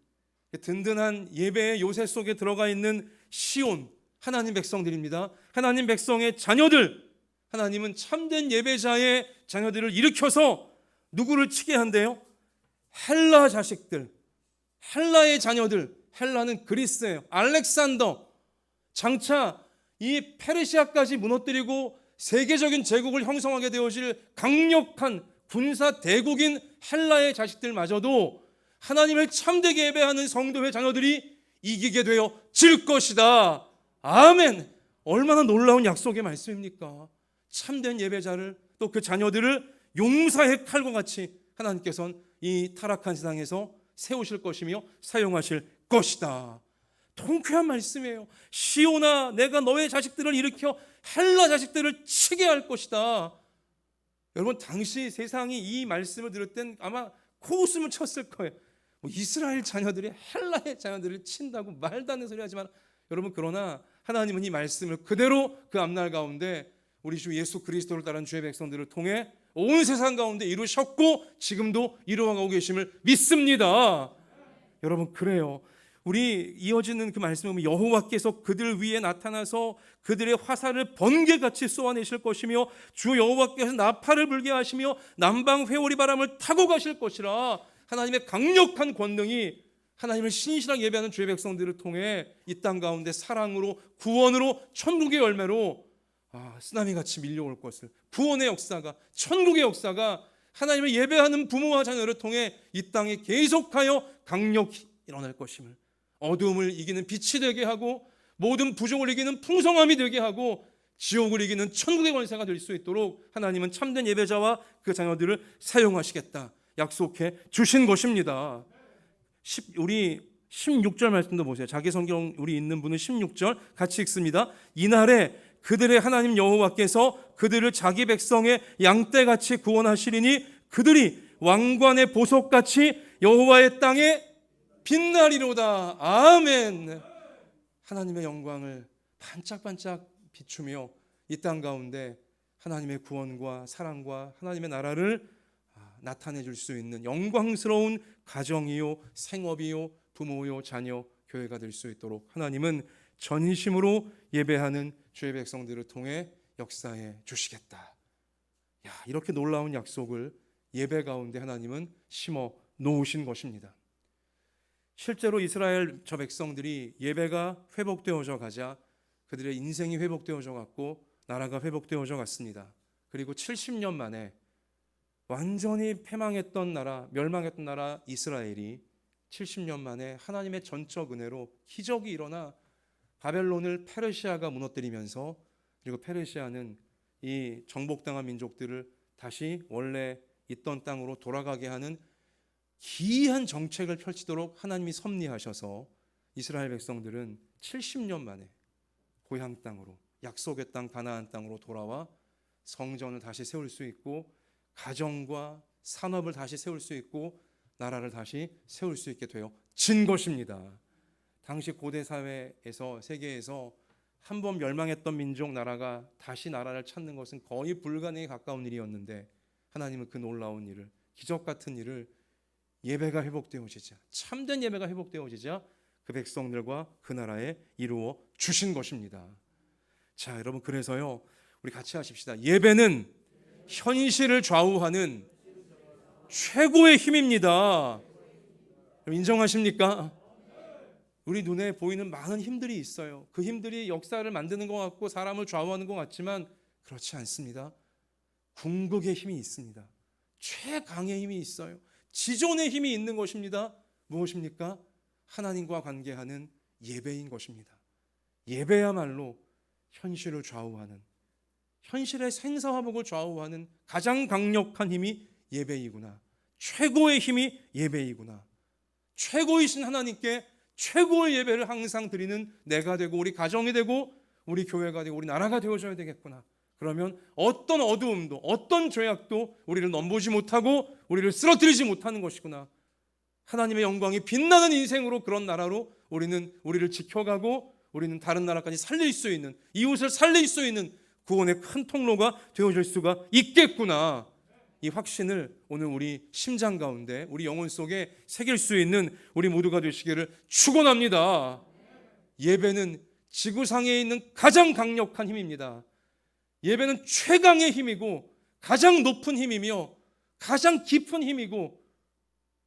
든든한 예배의 요새 속에 들어가 있는 시온, 하나님 백성들입니다. 하나님 백성의 자녀들, 하나님은 참된 예배자의 자녀들을 일으켜서 누구를 치게 한대요? 헬라 자식들, 헬라의 자녀들. 헬라는 그리스예요. 알렉산더, 장차 이 페르시아까지 무너뜨리고 세계적인 제국을 형성하게 되어질 강력한 군사 대국인 헬라의 자식들마저도 하나님을 참되게 예배하는 성도의 자녀들이 이기게 되어질 것이다. 아멘. 얼마나 놀라운 약속의 말씀입니까? 참된 예배자를, 또 그 자녀들을 용사의 칼과 같이 하나님께서는 이 타락한 세상에서 세우실 것이며 사용하실 것이다. 통쾌한 말씀이에요. 시온아, 내가 너의 자식들을 일으켜 헬라 자식들을 치게 할 것이다. 여러분, 당시 세상이 이 말씀을 들을 땐 아마 코웃음을 쳤을 거예요. 이스라엘 자녀들이 헬라의 자녀들을 친다고 말도 안 되는 소리 하지만, 여러분, 그러나 하나님은 이 말씀을 그대로 그 앞날 가운데 우리 주 예수 그리스도를 따른 주의 백성들을 통해 온 세상 가운데 이루셨고 지금도 이루어가고 계심을 믿습니다. 여러분, 그래요. 우리 이어지는 그 말씀을 보면 여호와께서 그들 위에 나타나서 그들의 화살을 번개같이 쏘아내실 것이며 주 여호와께서 나팔을 불게 하시며 남방 회오리 바람을 타고 가실 것이라. 하나님의 강력한 권능이 하나님을 신실하게 예배하는 주의 백성들을 통해 이 땅 가운데 사랑으로, 구원으로, 천국의 열매로 쓰나미같이 밀려올 것을, 구원의 역사가, 천국의 역사가 하나님을 예배하는 부모와 자녀를 통해 이 땅에 계속하여 강력히 일어날 것임을, 어두움을 이기는 빛이 되게 하고 모든 부족을 이기는 풍성함이 되게 하고 지옥을 이기는 천국의 권세가 될 수 있도록 하나님은 참된 예배자와 그 자녀들을 사용하시겠다 약속해 주신 것입니다. 우리 16절 말씀도 보세요. 자기 성경 우리 있는 분은 16절 같이 읽습니다. 이날에 그들의 하나님 여호와께서 그들을 자기 백성의 양떼같이 구원하시리니 그들이 왕관의 보석같이 여호와의 땅에 빛나리로다. 아멘. 하나님의 영광을 반짝반짝 비추며 이 땅 가운데 하나님의 구원과 사랑과 하나님의 나라를 나타내 줄 수 있는 영광스러운 가정이요, 생업이요, 부모요, 자녀, 교회가 될 수 있도록 하나님은 전심으로 예배하는 주의 백성들을 통해 역사해 주시겠다. 이렇게 놀라운 약속을 예배 가운데 하나님은 심어 놓으신 것입니다. 실제로 이스라엘 저 백성들이 예배가 회복되어져 가자 그들의 인생이 회복되어져 갔고 나라가 회복되어져 갔습니다. 그리고 70년 만에 완전히 패망했던 나라, 멸망했던 나라 이스라엘이 70년 만에 하나님의 전적 은혜로 기적이 일어나 바벨론을 페르시아가 무너뜨리면서, 그리고 페르시아는 이 정복당한 민족들을 다시 원래 있던 땅으로 돌아가게 하는 기이한 정책을 펼치도록 하나님이 섭리하셔서 이스라엘 백성들은 70년 만에 고향 땅으로, 약속의 땅 가나안 땅으로 돌아와 성전을 다시 세울 수 있고 가정과 산업을 다시 세울 수 있고 나라를 다시 세울 수 있게 되어진 것입니다. 당시 고대 사회에서, 세계에서 한 번 멸망했던 민족 나라가 다시 나라를 찾는 것은 거의 불가능에 가까운 일이었는데 하나님은 그 놀라운 일을, 기적 같은 일을 예배가 회복되어지자, 참된 예배가 회복되어지자 그 백성들과 그 나라에 이루어 주신 것입니다. 자, 여러분, 그래서요 우리 같이 하십시다. 예배는 현실을 좌우하는 최고의 힘입니다. 인정하십니까? 우리 눈에 보이는 많은 힘들이 있어요. 그 힘들이 역사를 만드는 것 같고 사람을 좌우하는 것 같지만 그렇지 않습니다. 궁극의 힘이 있습니다. 최강의 힘이 있어요. 지존의 힘이 있는 것입니다. 무엇입니까? 하나님과 관계하는 예배인 것입니다. 예배야말로 현실을 좌우하는, 현실의 생사화복을 좌우하는 가장 강력한 힘이 예배이구나. 최고의 힘이 예배이구나. 최고이신 하나님께 최고의 예배를 항상 드리는 내가 되고 우리 가정이 되고 우리 교회가 되고 우리 나라가 되어줘야 되겠구나. 그러면 어떤 어두움도 어떤 죄악도 우리를 넘보지 못하고 우리를 쓰러뜨리지 못하는 것이구나. 하나님의 영광이 빛나는 인생으로, 그런 나라로 우리를 지켜가고 우리는 다른 나라까지 살릴 수 있는, 이웃을 살릴 수 있는 구원의 큰 통로가 되어질 수가 있겠구나. 이 확신을 오늘 우리 심장 가운데, 우리 영혼 속에 새길 수 있는 우리 모두가 되시기를 축원합니다. 예배는 지구상에 있는 가장 강력한 힘입니다. 예배는 최강의 힘이고 가장 높은 힘이며 가장 깊은 힘이고,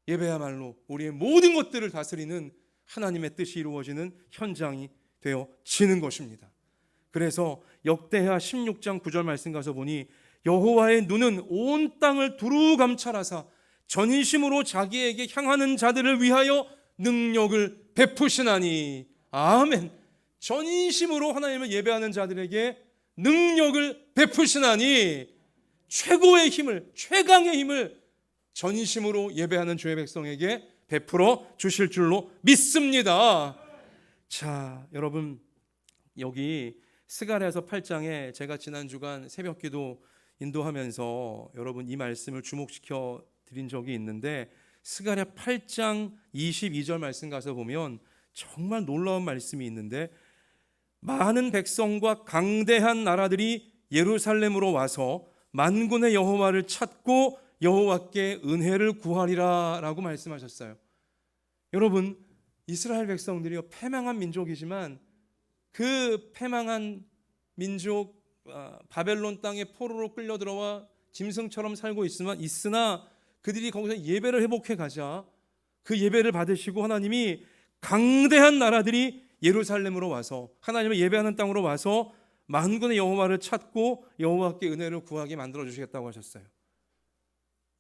예배야말로 우리의 모든 것들을 다스리는 하나님의 뜻이 이루어지는 현장이 되어지는 것입니다. 그래서 역대하 16장 9절 말씀 가서 보니 여호와의 눈은 온 땅을 두루 감찰하사 전심으로 자기에게 향하는 자들을 위하여 능력을 베푸시나니. 아멘. 전심으로 하나님을 예배하는 자들에게 능력을 베푸시나니, 최고의 힘을, 최강의 힘을 전심으로 예배하는 주의 백성에게 베풀어 주실 줄로 믿습니다. 자, 여러분, 여기 스가랴서 8장에 제가 지난 주간 새벽기도 인도하면서 여러분 이 말씀을 주목시켜 드린 적이 있는데, 스가랴 8장 22절 말씀 가서 보면 정말 놀라운 말씀이 있는데, 많은 백성과 강대한 나라들이 예루살렘으로 와서 만군의 여호와를 찾고 여호와께 은혜를 구하리라 라고 말씀하셨어요. 여러분, 이스라엘 백성들이요, 패망한 민족이지만 그 패망한 민족, 바벨론 땅에 포로로 끌려 들어와 짐승처럼 살고 있으나 그들이 거기서 예배를 회복해 가자 그 예배를 받으시고 하나님이 강대한 나라들이 예루살렘으로 와서 하나님을 예배하는 땅으로 와서 만군의 여호와를 찾고 여호와께 은혜를 구하게 만들어 주시겠다고 하셨어요.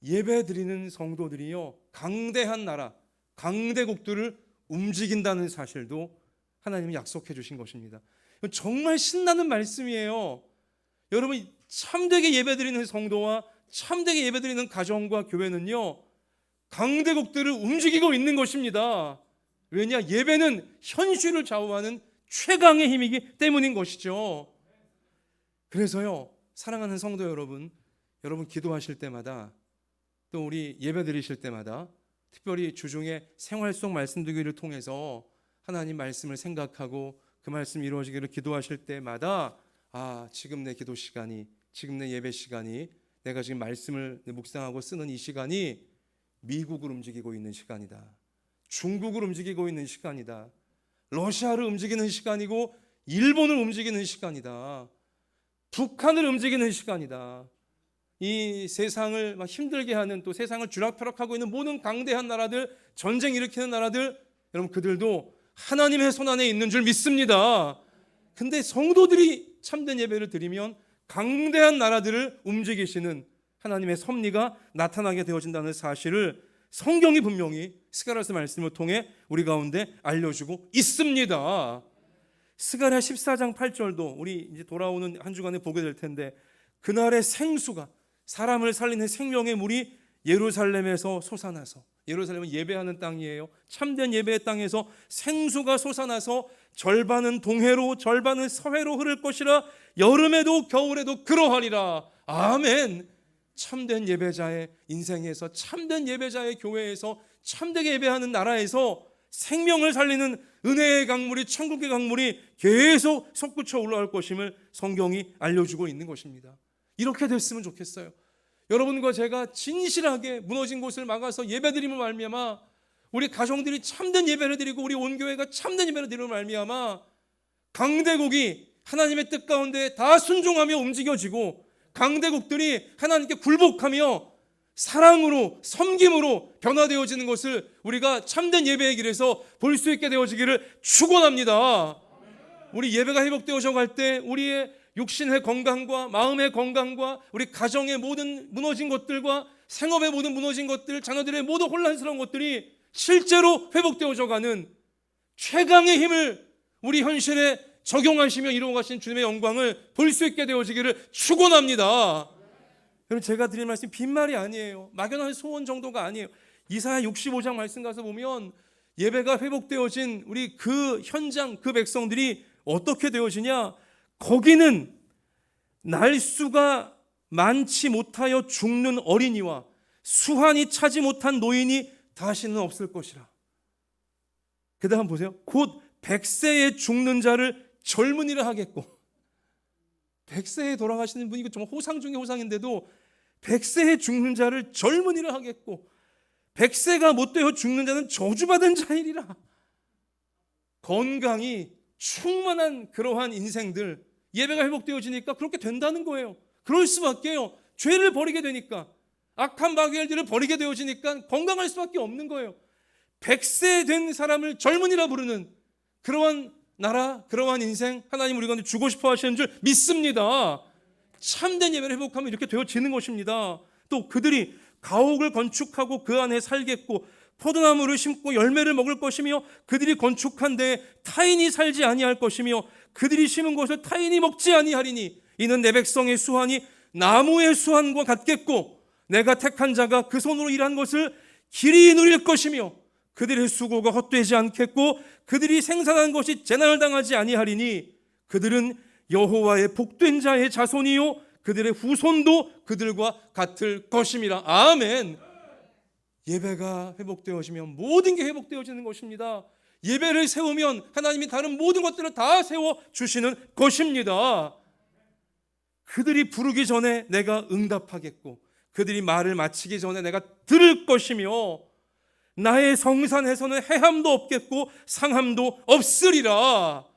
예배 드리는 성도들이요, 강대한 나라, 강대국들을 움직인다는 사실도 하나님이 약속해 주신 것입니다. 정말 신나는 말씀이에요. 여러분, 참되게 예배 드리는 성도와 참되게 예배 드리는 가정과 교회는요, 강대국들을 움직이고 있는 것입니다. 왜냐? 예배는 현실을 좌우하는 최강의 힘이기 때문인 것이죠. 그래서요, 사랑하는 성도 여러분 기도하실 때마다, 또 우리 예배 드리실 때마다, 특별히 주중에 생활 속 말씀 듣기를 통해서 하나님 말씀을 생각하고 그 말씀이 이루어지기를 기도하실 때마다, 지금 내 기도 시간이, 지금 내 예배 시간이, 내가 지금 말씀을 묵상하고 쓰는 이 시간이 미국을 움직이고 있는 시간이다, 중국을 움직이고 있는 시간이다, 러시아를 움직이는 시간이고 일본을 움직이는 시간이다, 북한을 움직이는 시간이다. 이 세상을 막 힘들게 하는, 또 세상을 쥐락펴락하고 있는 모든 강대한 나라들, 전쟁 일으키는 나라들, 여러분 그들도 하나님의 손안에 있는 줄 믿습니다. 근데 성도들이 참된 예배를 드리면 강대한 나라들을 움직이시는 하나님의 섭리가 나타나게 되어진다는 사실을 성경이 분명히 스가랴서 말씀을 통해 우리 가운데 알려주고 있습니다. 스가랴 14장 8절도 우리 이제 돌아오는 한 주간에 보게 될 텐데, 그날의 생수가, 사람을 살리는 생명의 물이 예루살렘에서 솟아나서, 예루살렘은 예배하는 땅이에요. 참된 예배의 땅에서 생수가 솟아나서 절반은 동해로 절반은 서해로 흐를 것이라, 여름에도 겨울에도 그러하리라. 아멘. 참된 예배자의 인생에서, 참된 예배자의 교회에서, 참되게 예배하는 나라에서 생명을 살리는 은혜의 강물이, 천국의 강물이 계속 솟구쳐 올라올 것임을 성경이 알려주고 있는 것입니다. 이렇게 됐으면 좋겠어요. 여러분과 제가 진실하게 무너진 곳을 막아서 예배드림을 말미암아 우리 가정들이 참된 예배를 드리고 우리 온 교회가 참된 예배를 드림을 말미암아 강대국이 하나님의 뜻 가운데 다 순종하며 움직여지고 강대국들이 하나님께 굴복하며 사랑으로 섬김으로 변화되어지는 것을 우리가 참된 예배의 길에서 볼 수 있게 되어지기를 축원합니다. 우리 예배가 회복되어져 갈 때 우리의 육신의 건강과 마음의 건강과 우리 가정의 모든 무너진 것들과 생업의 모든 무너진 것들, 자녀들의 모든 혼란스러운 것들이 실제로 회복되어져 가는 최강의 힘을 우리 현실에 적용하시며 이루어 가신 주님의 영광을 볼 수 있게 되어지기를 축원합니다. 여러분, 제가 드린 말씀 빈말이 아니에요. 막연한 소원 정도가 아니에요. 이사야 65장 말씀 가서 보면 예배가 회복되어진 우리 그 현장, 그 백성들이 어떻게 되어지냐? 거기는 날수가 많지 못하여 죽는 어린이와 수환이 차지 못한 노인이 다시는 없을 것이라. 그 다음 보세요. 곧 100세에 죽는 자를 젊은이라 하겠고, 100세에 돌아가시는 분이 정말 호상 중에 호상인데도 100세에 죽는 자를 젊은이라 하겠고, 100세가 못되어 죽는 자는 저주받은 자이리라. 건강이 충만한 그러한 인생들, 예배가 회복되어지니까 그렇게 된다는 거예요. 그럴 수밖에요. 죄를 버리게 되니까, 악한 마귀들을 버리게 되어지니까 건강할 수밖에 없는 거예요. 100세 된 사람을 젊은이라 부르는 그러한 나라, 그러한 인생, 하나님 우리 가운데 주고 싶어 하시는 줄 믿습니다. 참된 예배를 회복하면 이렇게 되어지는 것입니다. 또 그들이 가옥을 건축하고 그 안에 살겠고 포도나무를 심고 열매를 먹을 것이며 그들이 건축한 데에 타인이 살지 아니할 것이며 그들이 심은 것을 타인이 먹지 아니하리니 이는 내 백성의 수환이 나무의 수환과 같겠고 내가 택한 자가 그 손으로 일한 것을 길이 누릴 것이며 그들의 수고가 헛되지 않겠고 그들이 생산한 것이 재난을 당하지 아니하리니 그들은 여호와의 복된 자의 자손이요 그들의 후손도 그들과 같을 것임이라. 아멘. 예배가 회복되어지면 모든 게 회복되어지는 것입니다. 예배를 세우면 하나님이 다른 모든 것들을 다 세워주시는 것입니다. 그들이 부르기 전에 내가 응답하겠고 그들이 말을 마치기 전에 내가 들을 것이며 나의 성산에서는 해함도 없겠고 상함도 없으리라.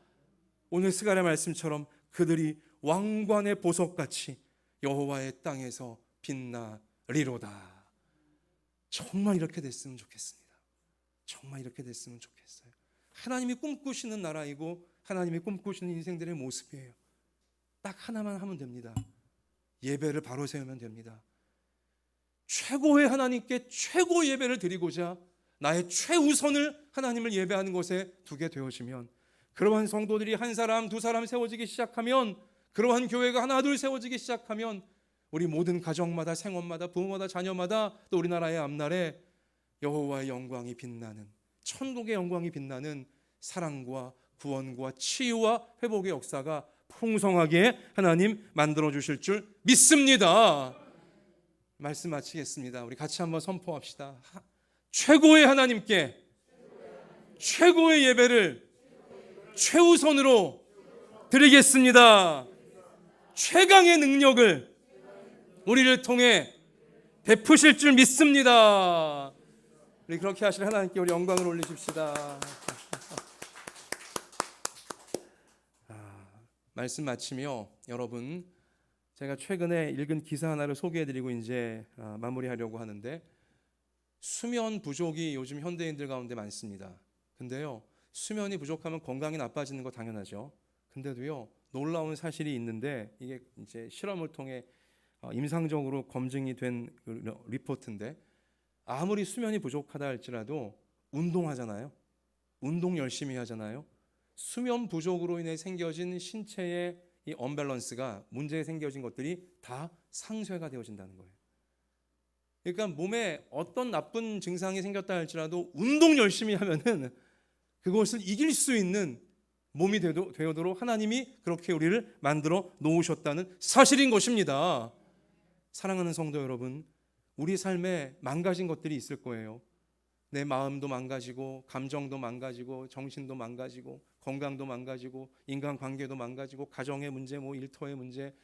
오늘 스가랴 말씀처럼 그들이 왕관의 보석같이 여호와의 땅에서 빛나리로다. 정말 이렇게 됐으면 좋겠습니다. 정말 이렇게 됐으면 좋겠어요. 하나님이 꿈꾸시는 나라이고 하나님이 꿈꾸시는 인생들의 모습이에요. 딱 하나만 하면 됩니다. 예배를 바로 세우면 됩니다. 최고의 하나님께 최고 예배를 드리고자 나의 최우선을 하나님을 예배하는 것에 두게 되어지면 그러한 성도들이 한 사람 두 사람 세워지기 시작하면 그러한 교회가 하나 둘 세워지기 시작하면 우리 모든 가정마다 생업마다 부모마다 자녀마다 또 우리나라의 앞날에 여호와의 영광이 빛나는 천국의 영광이 빛나는 사랑과 구원과 치유와 회복의 역사가 풍성하게 하나님 만들어 주실 줄 믿습니다. 말씀 마치겠습니다. 우리 같이 한번 선포합시다. 최고의 하나님께 최고의 예배를 최우선으로 드리겠습니다. 최강의 능력을 우리를 통해 베푸실 줄 믿습니다. 우리 그렇게 하실 하나님께 우리 영광을 올리십시다. 말씀 마치며 여러분, 제가 최근에 읽은 기사 하나를 소개해드리고 이제 마무리하려고 하는데, 수면 부족이 요즘 현대인들 가운데 많습니다. 근데요, 수면이 부족하면 건강이 나빠지는 거 당연하죠. 근데도요, 놀라운 사실이 있는데, 이게 이제 실험을 통해 임상적으로 검증이 된 리포트인데, 아무리 수면이 부족하다 할지라도 운동하잖아요. 운동 열심히 하잖아요. 수면 부족으로 인해 생겨진 신체의 이 언밸런스가, 문제가 생겨진 것들이 다 상쇄가 되어진다는 거예요. 그러니까 몸에 어떤 나쁜 증상이 생겼다 할지라도 운동 열심히 하면은 그것을 이길 수 있는 몸이 되도록 하나님이 그렇게 우리를 만들어 놓으셨다는 사실인 것입니다. 사랑하는 성도 여러분, 우리 삶에 망가진 것들이 있을 거예요. 내 마음도 망가지고, 감정도 망가지고, 정신도 망가지고, 건강도 망가지고, 인간관계도 망가지고, 가정의 문제, 일터의 문제,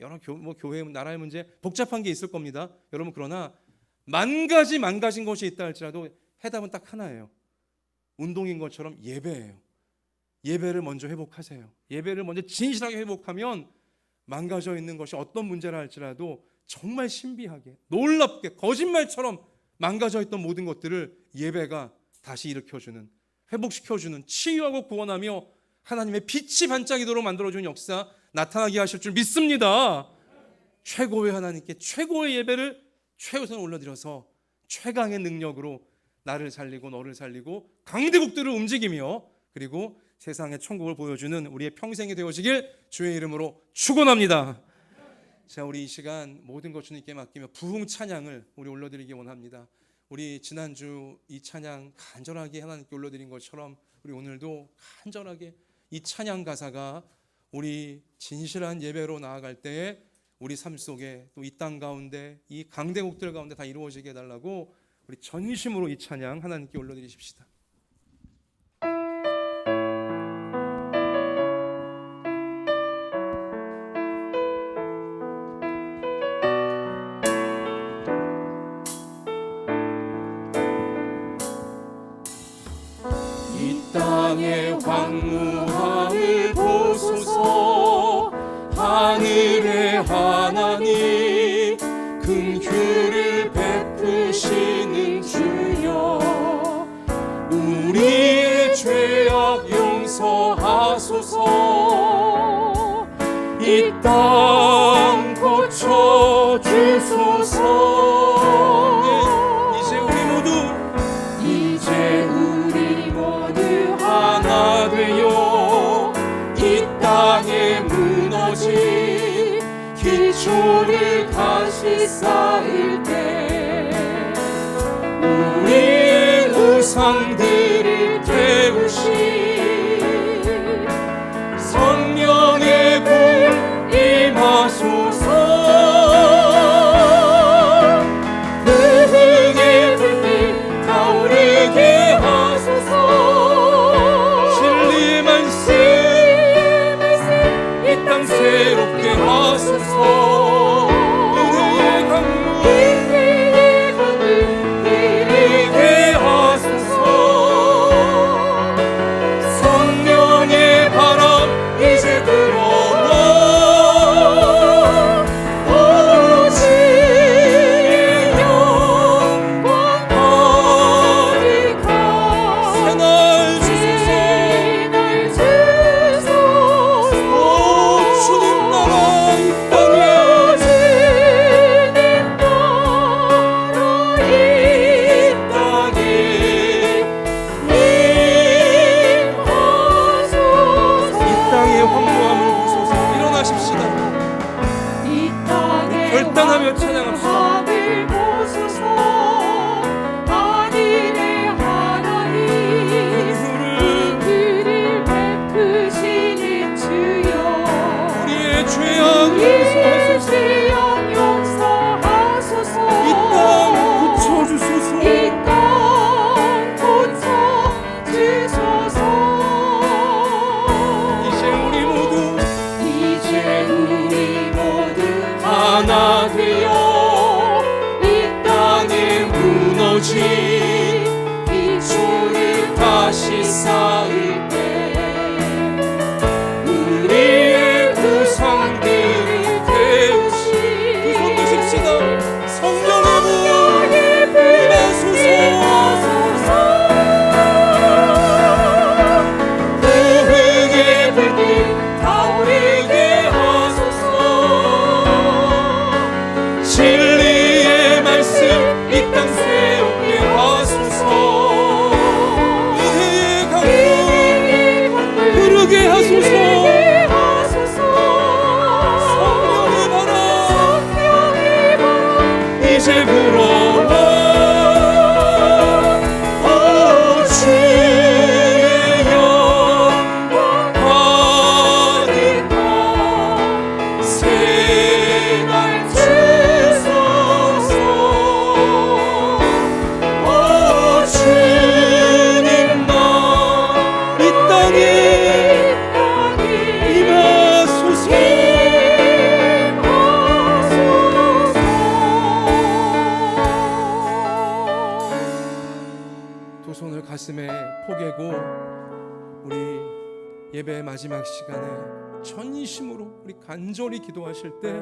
여러 교회, 나라의 문제, 복잡한 게 있을 겁니다. 여러분, 그러나 망가진 것이 있다 할지라도 해답은 딱 하나예요. 운동인 것처럼 예배예요. 예배를 먼저 회복하세요. 예배를 먼저 진실하게 회복하면 망가져 있는 것이 어떤 문제라 할지라도 정말 신비하게, 놀랍게, 거짓말처럼 망가져 있던 모든 것들을 예배가 다시 일으켜주는, 회복시켜주는, 치유하고 구원하며 하나님의 빛이 반짝이도록 만들어주는 역사 나타나게 하실 줄 믿습니다. 최고의 하나님께 최고의 예배를 최우선 올려드려서 최강의 능력으로 나를 살리고 너를 살리고 강대국들을 움직이며 그리고 세상의 천국을 보여주는 우리의 평생이 되어지길 주의 이름으로 축원합니다. 자, 우리 이 시간 모든 것 주님께 맡기며 부흥 찬양을 우리 올려드리기 원합니다. 우리 지난주 이 찬양 간절하게 하나님께 올려드린 것처럼 우리 오늘도 간절하게 이 찬양 가사가 우리 진실한 예배로 나아갈 때에 우리 삶 속에 또 이 땅 가운데 이 강대국들 가운데 다 이루어지게 해달라고 우리 전심으로 이 찬양 하나님께 올려드리십시다. 땅의 황무함을 보소서. 하늘의 하나님 긍휼을 베푸시는 주여, 우리의 죄악 용서하소서. 이 땅 고쳐 주소서. 이제 우리 모두 하나 되어 이 땅에 무너진 기초를 다시 쌓을 때 우리의 우상들을 태우신 성령의 불 임하소서. 부흥의 불빛 타오르게 하소서. 진리의 말씀 이 땅 새롭게 하소서. 은혜의 강물 흐르게 하소서. 성령의 바람 이제 불어와 오직 영광 받으리까. 새날 주소서. 오 주님 나라 이 땅에 황무함을 보소서. 일어나십시다. 결단하며 찬양합시다. 하늘의 하나님 긍휼을 베푸시는 주여, 우리의 죄악 용서하소서. 이 땅 고쳐주소서. 이 땅 고쳐주소서. 이제 우리 모두 하나 되어 이 땅에 무너진 기초를 다시 쌓을 때 우리의 우상들을 태우시. 두 손 드십시다. 성령의 불 임하소서. 부흥의 불빛 타오르게 하소서. 진리의 말씀 이 땅 새롭게 하소서. 은혜의 강물 흐르게 하소서. 성령의 바람 이제 불어와 오 주의 영광 받으리까. 새날 주소서. 오 주님 나 이 땅에 임하소서. 두 손을 가슴에 포개고 우리 예배의 마지막 시간에 전심으로 우리 간절히 기도하실 때,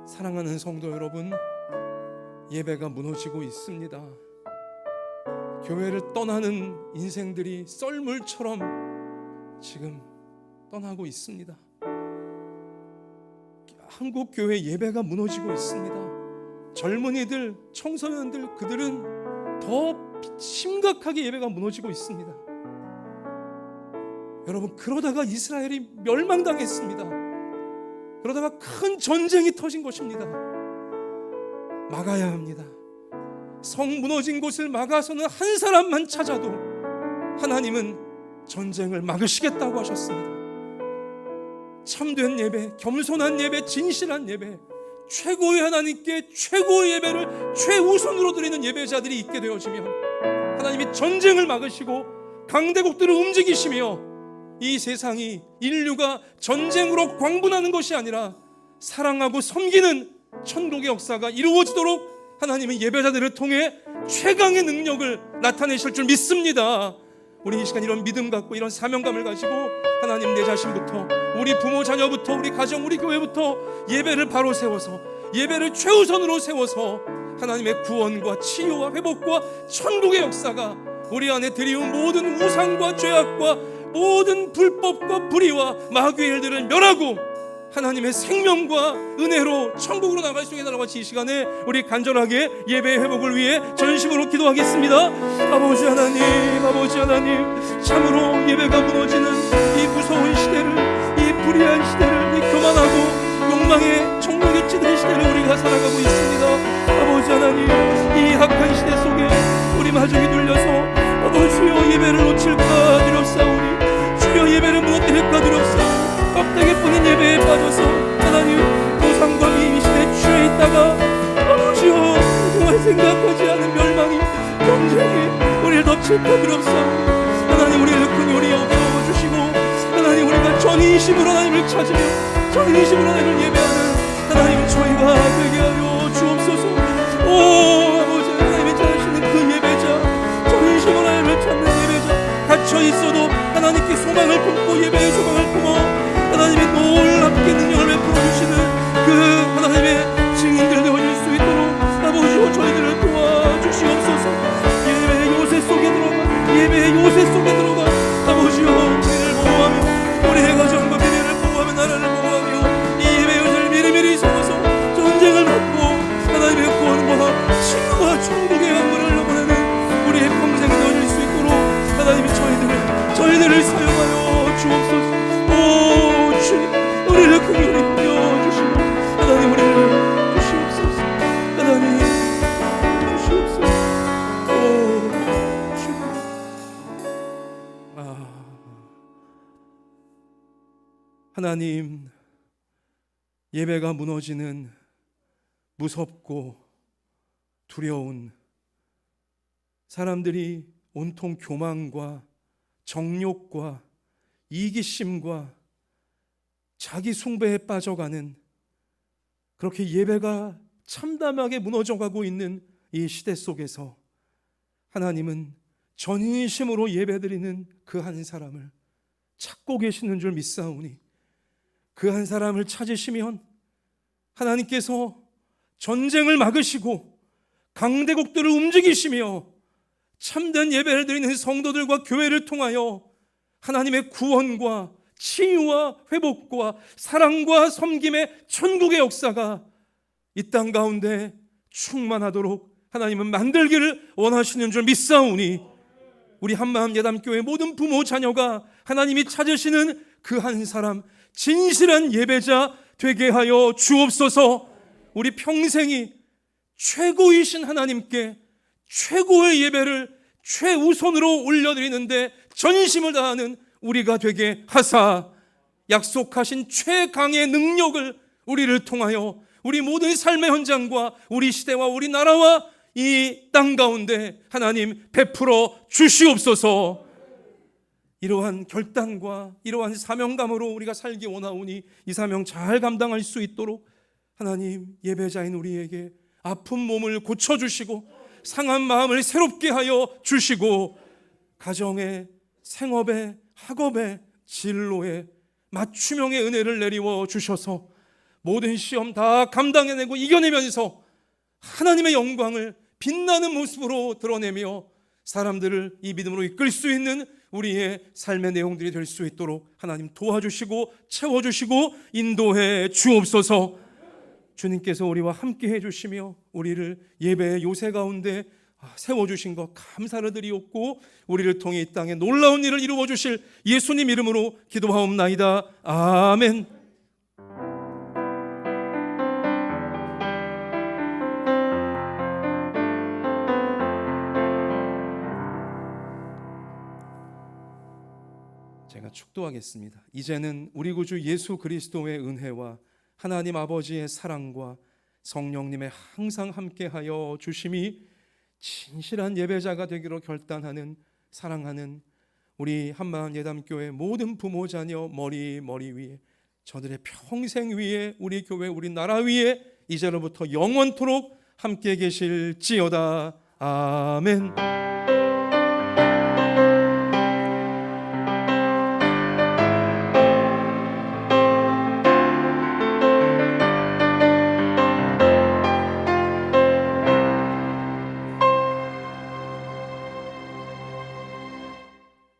사랑하는 성도 여러분, 예배가 무너지고 있습니다. 교회를 떠나는 인생들이 썰물처럼 지금 떠나고 있습니다. 한국 교회 예배가 무너지고 있습니다. 젊은이들, 청소년들, 그들은 더 심각하게 예배가 무너지고 있습니다. 여러분, 그러다가 이스라엘이 멸망당했습니다. 그러다가 큰 전쟁이 터진 것입니다. 막아야 합니다. 성 무너진 곳을 막아서는 한 사람만 찾아도 하나님은 전쟁을 막으시겠다고 하셨습니다. 참된 예배, 겸손한 예배, 진실한 예배, 최고의 하나님께 최고의 예배를 최우선으로 드리는 예배자들이 있게 되어지면 하나님이 전쟁을 막으시고 강대국들을 움직이시며 이 세상이, 인류가 전쟁으로 광분하는 것이 아니라 사랑하고 섬기는 천국의 역사가 이루어지도록 하나님은 예배자들을 통해 최강의 능력을 나타내실 줄 믿습니다. 우리 이 시간 이런 믿음 갖고 이런 사명감을 가지고 하나님, 내 자신부터, 우리 부모 자녀부터, 우리 가정, 우리 교회부터 예배를 바로 세워서, 예배를 최우선으로 세워서 하나님의 구원과 치유와 회복과 천국의 역사가 우리 안에 들이운 모든 우상과 죄악과 모든 불법과 불의와 마귀의 일들을 멸하고 하나님의 생명과 은혜로 천국으로 나갈 수 있게 달라고 같이 이 시간에 우리 간절하게 예배의 회복을 위해 전심으로 기도하겠습니다. 아버지 하나님, 아버지 하나님, 참으로 예배가 무너지는 이 무서운 시대를, 이 불의한 시대를, 이 교만하고 욕망의 정욕에 찌든 시대를 우리가 살아가고 있습니다. 아버지 하나님, 이 악한 시대 속에 우리 마저히 눌려서 아버지여 예배를 놓칠까 두렵사오니, 주여 예배를 무너뜨릴까 두렵사오니, 껍데기 뿐인 예배에 빠져서 하나님 우상과 미인 시대에 취해 있다가 아버지여 정말 생각하지 않은 멸망이, 경쟁이 우리를 덮칠까 두렵사오니, 하나님 우리를 긍휼히 여겨주시고 하나님 우리가 전인심으로 하나님을 찾으며 전인심으로 하나님을 예배하는 하나님 저희가 되게 하여 주옵소서. 오 아버지, 하나님이 찾으시는 그 예배자, 전인심으로 하나님을 찾는 예배자, 갇혀있어도 하나님께 소망을 품고 예배의 소망을 품어 하나님의 놀랍게 능력을 베풀어 주시는 그 하나님의 증인들 되어질 수 있도록 아버지와 저희들을 도와주시옵소서. 예배의 요새 속에 들어가, 예배의 요새 속에 들어가 아버지여 우리를 보호하며 우리의 가정과 미래를 보호하며 나라를 보호하며 이 예배 요새를 미리미리 세워서 전쟁을 막고 하나님의 구원과 치유와 천국의 영광을 영원하는 우리의 평생이 되어질 수 있도록 하나님이 저희들을 사용하여 주옵소서. 오 주님, 우리를 긍휼히 여겨주시고 하나님 우리를 주시옵소서. 하나님 주시옵소서. 오 주님, 하나님, 예배가 무너지는 무섭고 두려운, 사람들이 온통 교만과 정욕과 이기심과 자기 숭배에 빠져가는, 그렇게 예배가 참담하게 무너져가고 있는 이 시대 속에서 하나님은 전인심으로 예배드리는 그 한 사람을 찾고 계시는 줄 믿사오니, 그 한 사람을 찾으시면 하나님께서 전쟁을 막으시고 강대국들을 움직이시며 참된 예배를 드리는 성도들과 교회를 통하여 하나님의 구원과 치유와 회복과 사랑과 섬김의 천국의 역사가 이 땅 가운데 충만하도록 하나님은 만들기를 원하시는 줄 믿사오니, 우리 한마음 예담교회 모든 부모 자녀가 하나님이 찾으시는 그 한 사람, 진실한 예배자 되게 하여 주옵소서. 우리 평생이 최고이신 하나님께 최고의 예배를 최우선으로 올려드리는데 전심을 다하는 우리가 되게 하사, 약속하신 최강의 능력을 우리를 통하여 우리 모든 삶의 현장과 우리 시대와 우리 나라와 이 땅 가운데 하나님 베풀어 주시옵소서. 이러한 결단과 이러한 사명감으로 우리가 살기 원하오니 이 사명 잘 감당할 수 있도록 하나님 예배자인 우리에게 아픈 몸을 고쳐주시고 상한 마음을 새롭게 하여 주시고 가정에 생업에, 학업에, 진로에 맞춤형의 은혜를 내리워 주셔서 모든 시험 다 감당해내고 이겨내면서 하나님의 영광을 빛나는 모습으로 드러내며 사람들을 이 믿음으로 이끌 수 있는 우리의 삶의 내용들이 될 수 있도록 하나님 도와주시고 채워주시고 인도해 주옵소서. 주님께서 우리와 함께 해주시며 우리를 예배의 요새 가운데 세워주신 것 감사를 드리옵고 우리를 통해 이 땅에 놀라운 일을 이루어 주실 예수님 이름으로 기도하옵나이다. 아멘. 제가 축도하겠습니다. 이제는 우리 구주 예수 그리스도의 은혜와 하나님 아버지의 사랑과 성령님의 항상 함께하여 주심이 진실한 예배자가 되기로 결단하는 사랑하는 우리 한마음 예담교회 모든 부모 자녀 머리 위에 저들의 평생 위에 우리 교회 우리 나라 위에 이제로부터 영원토록 함께 계실지어다. 아멘.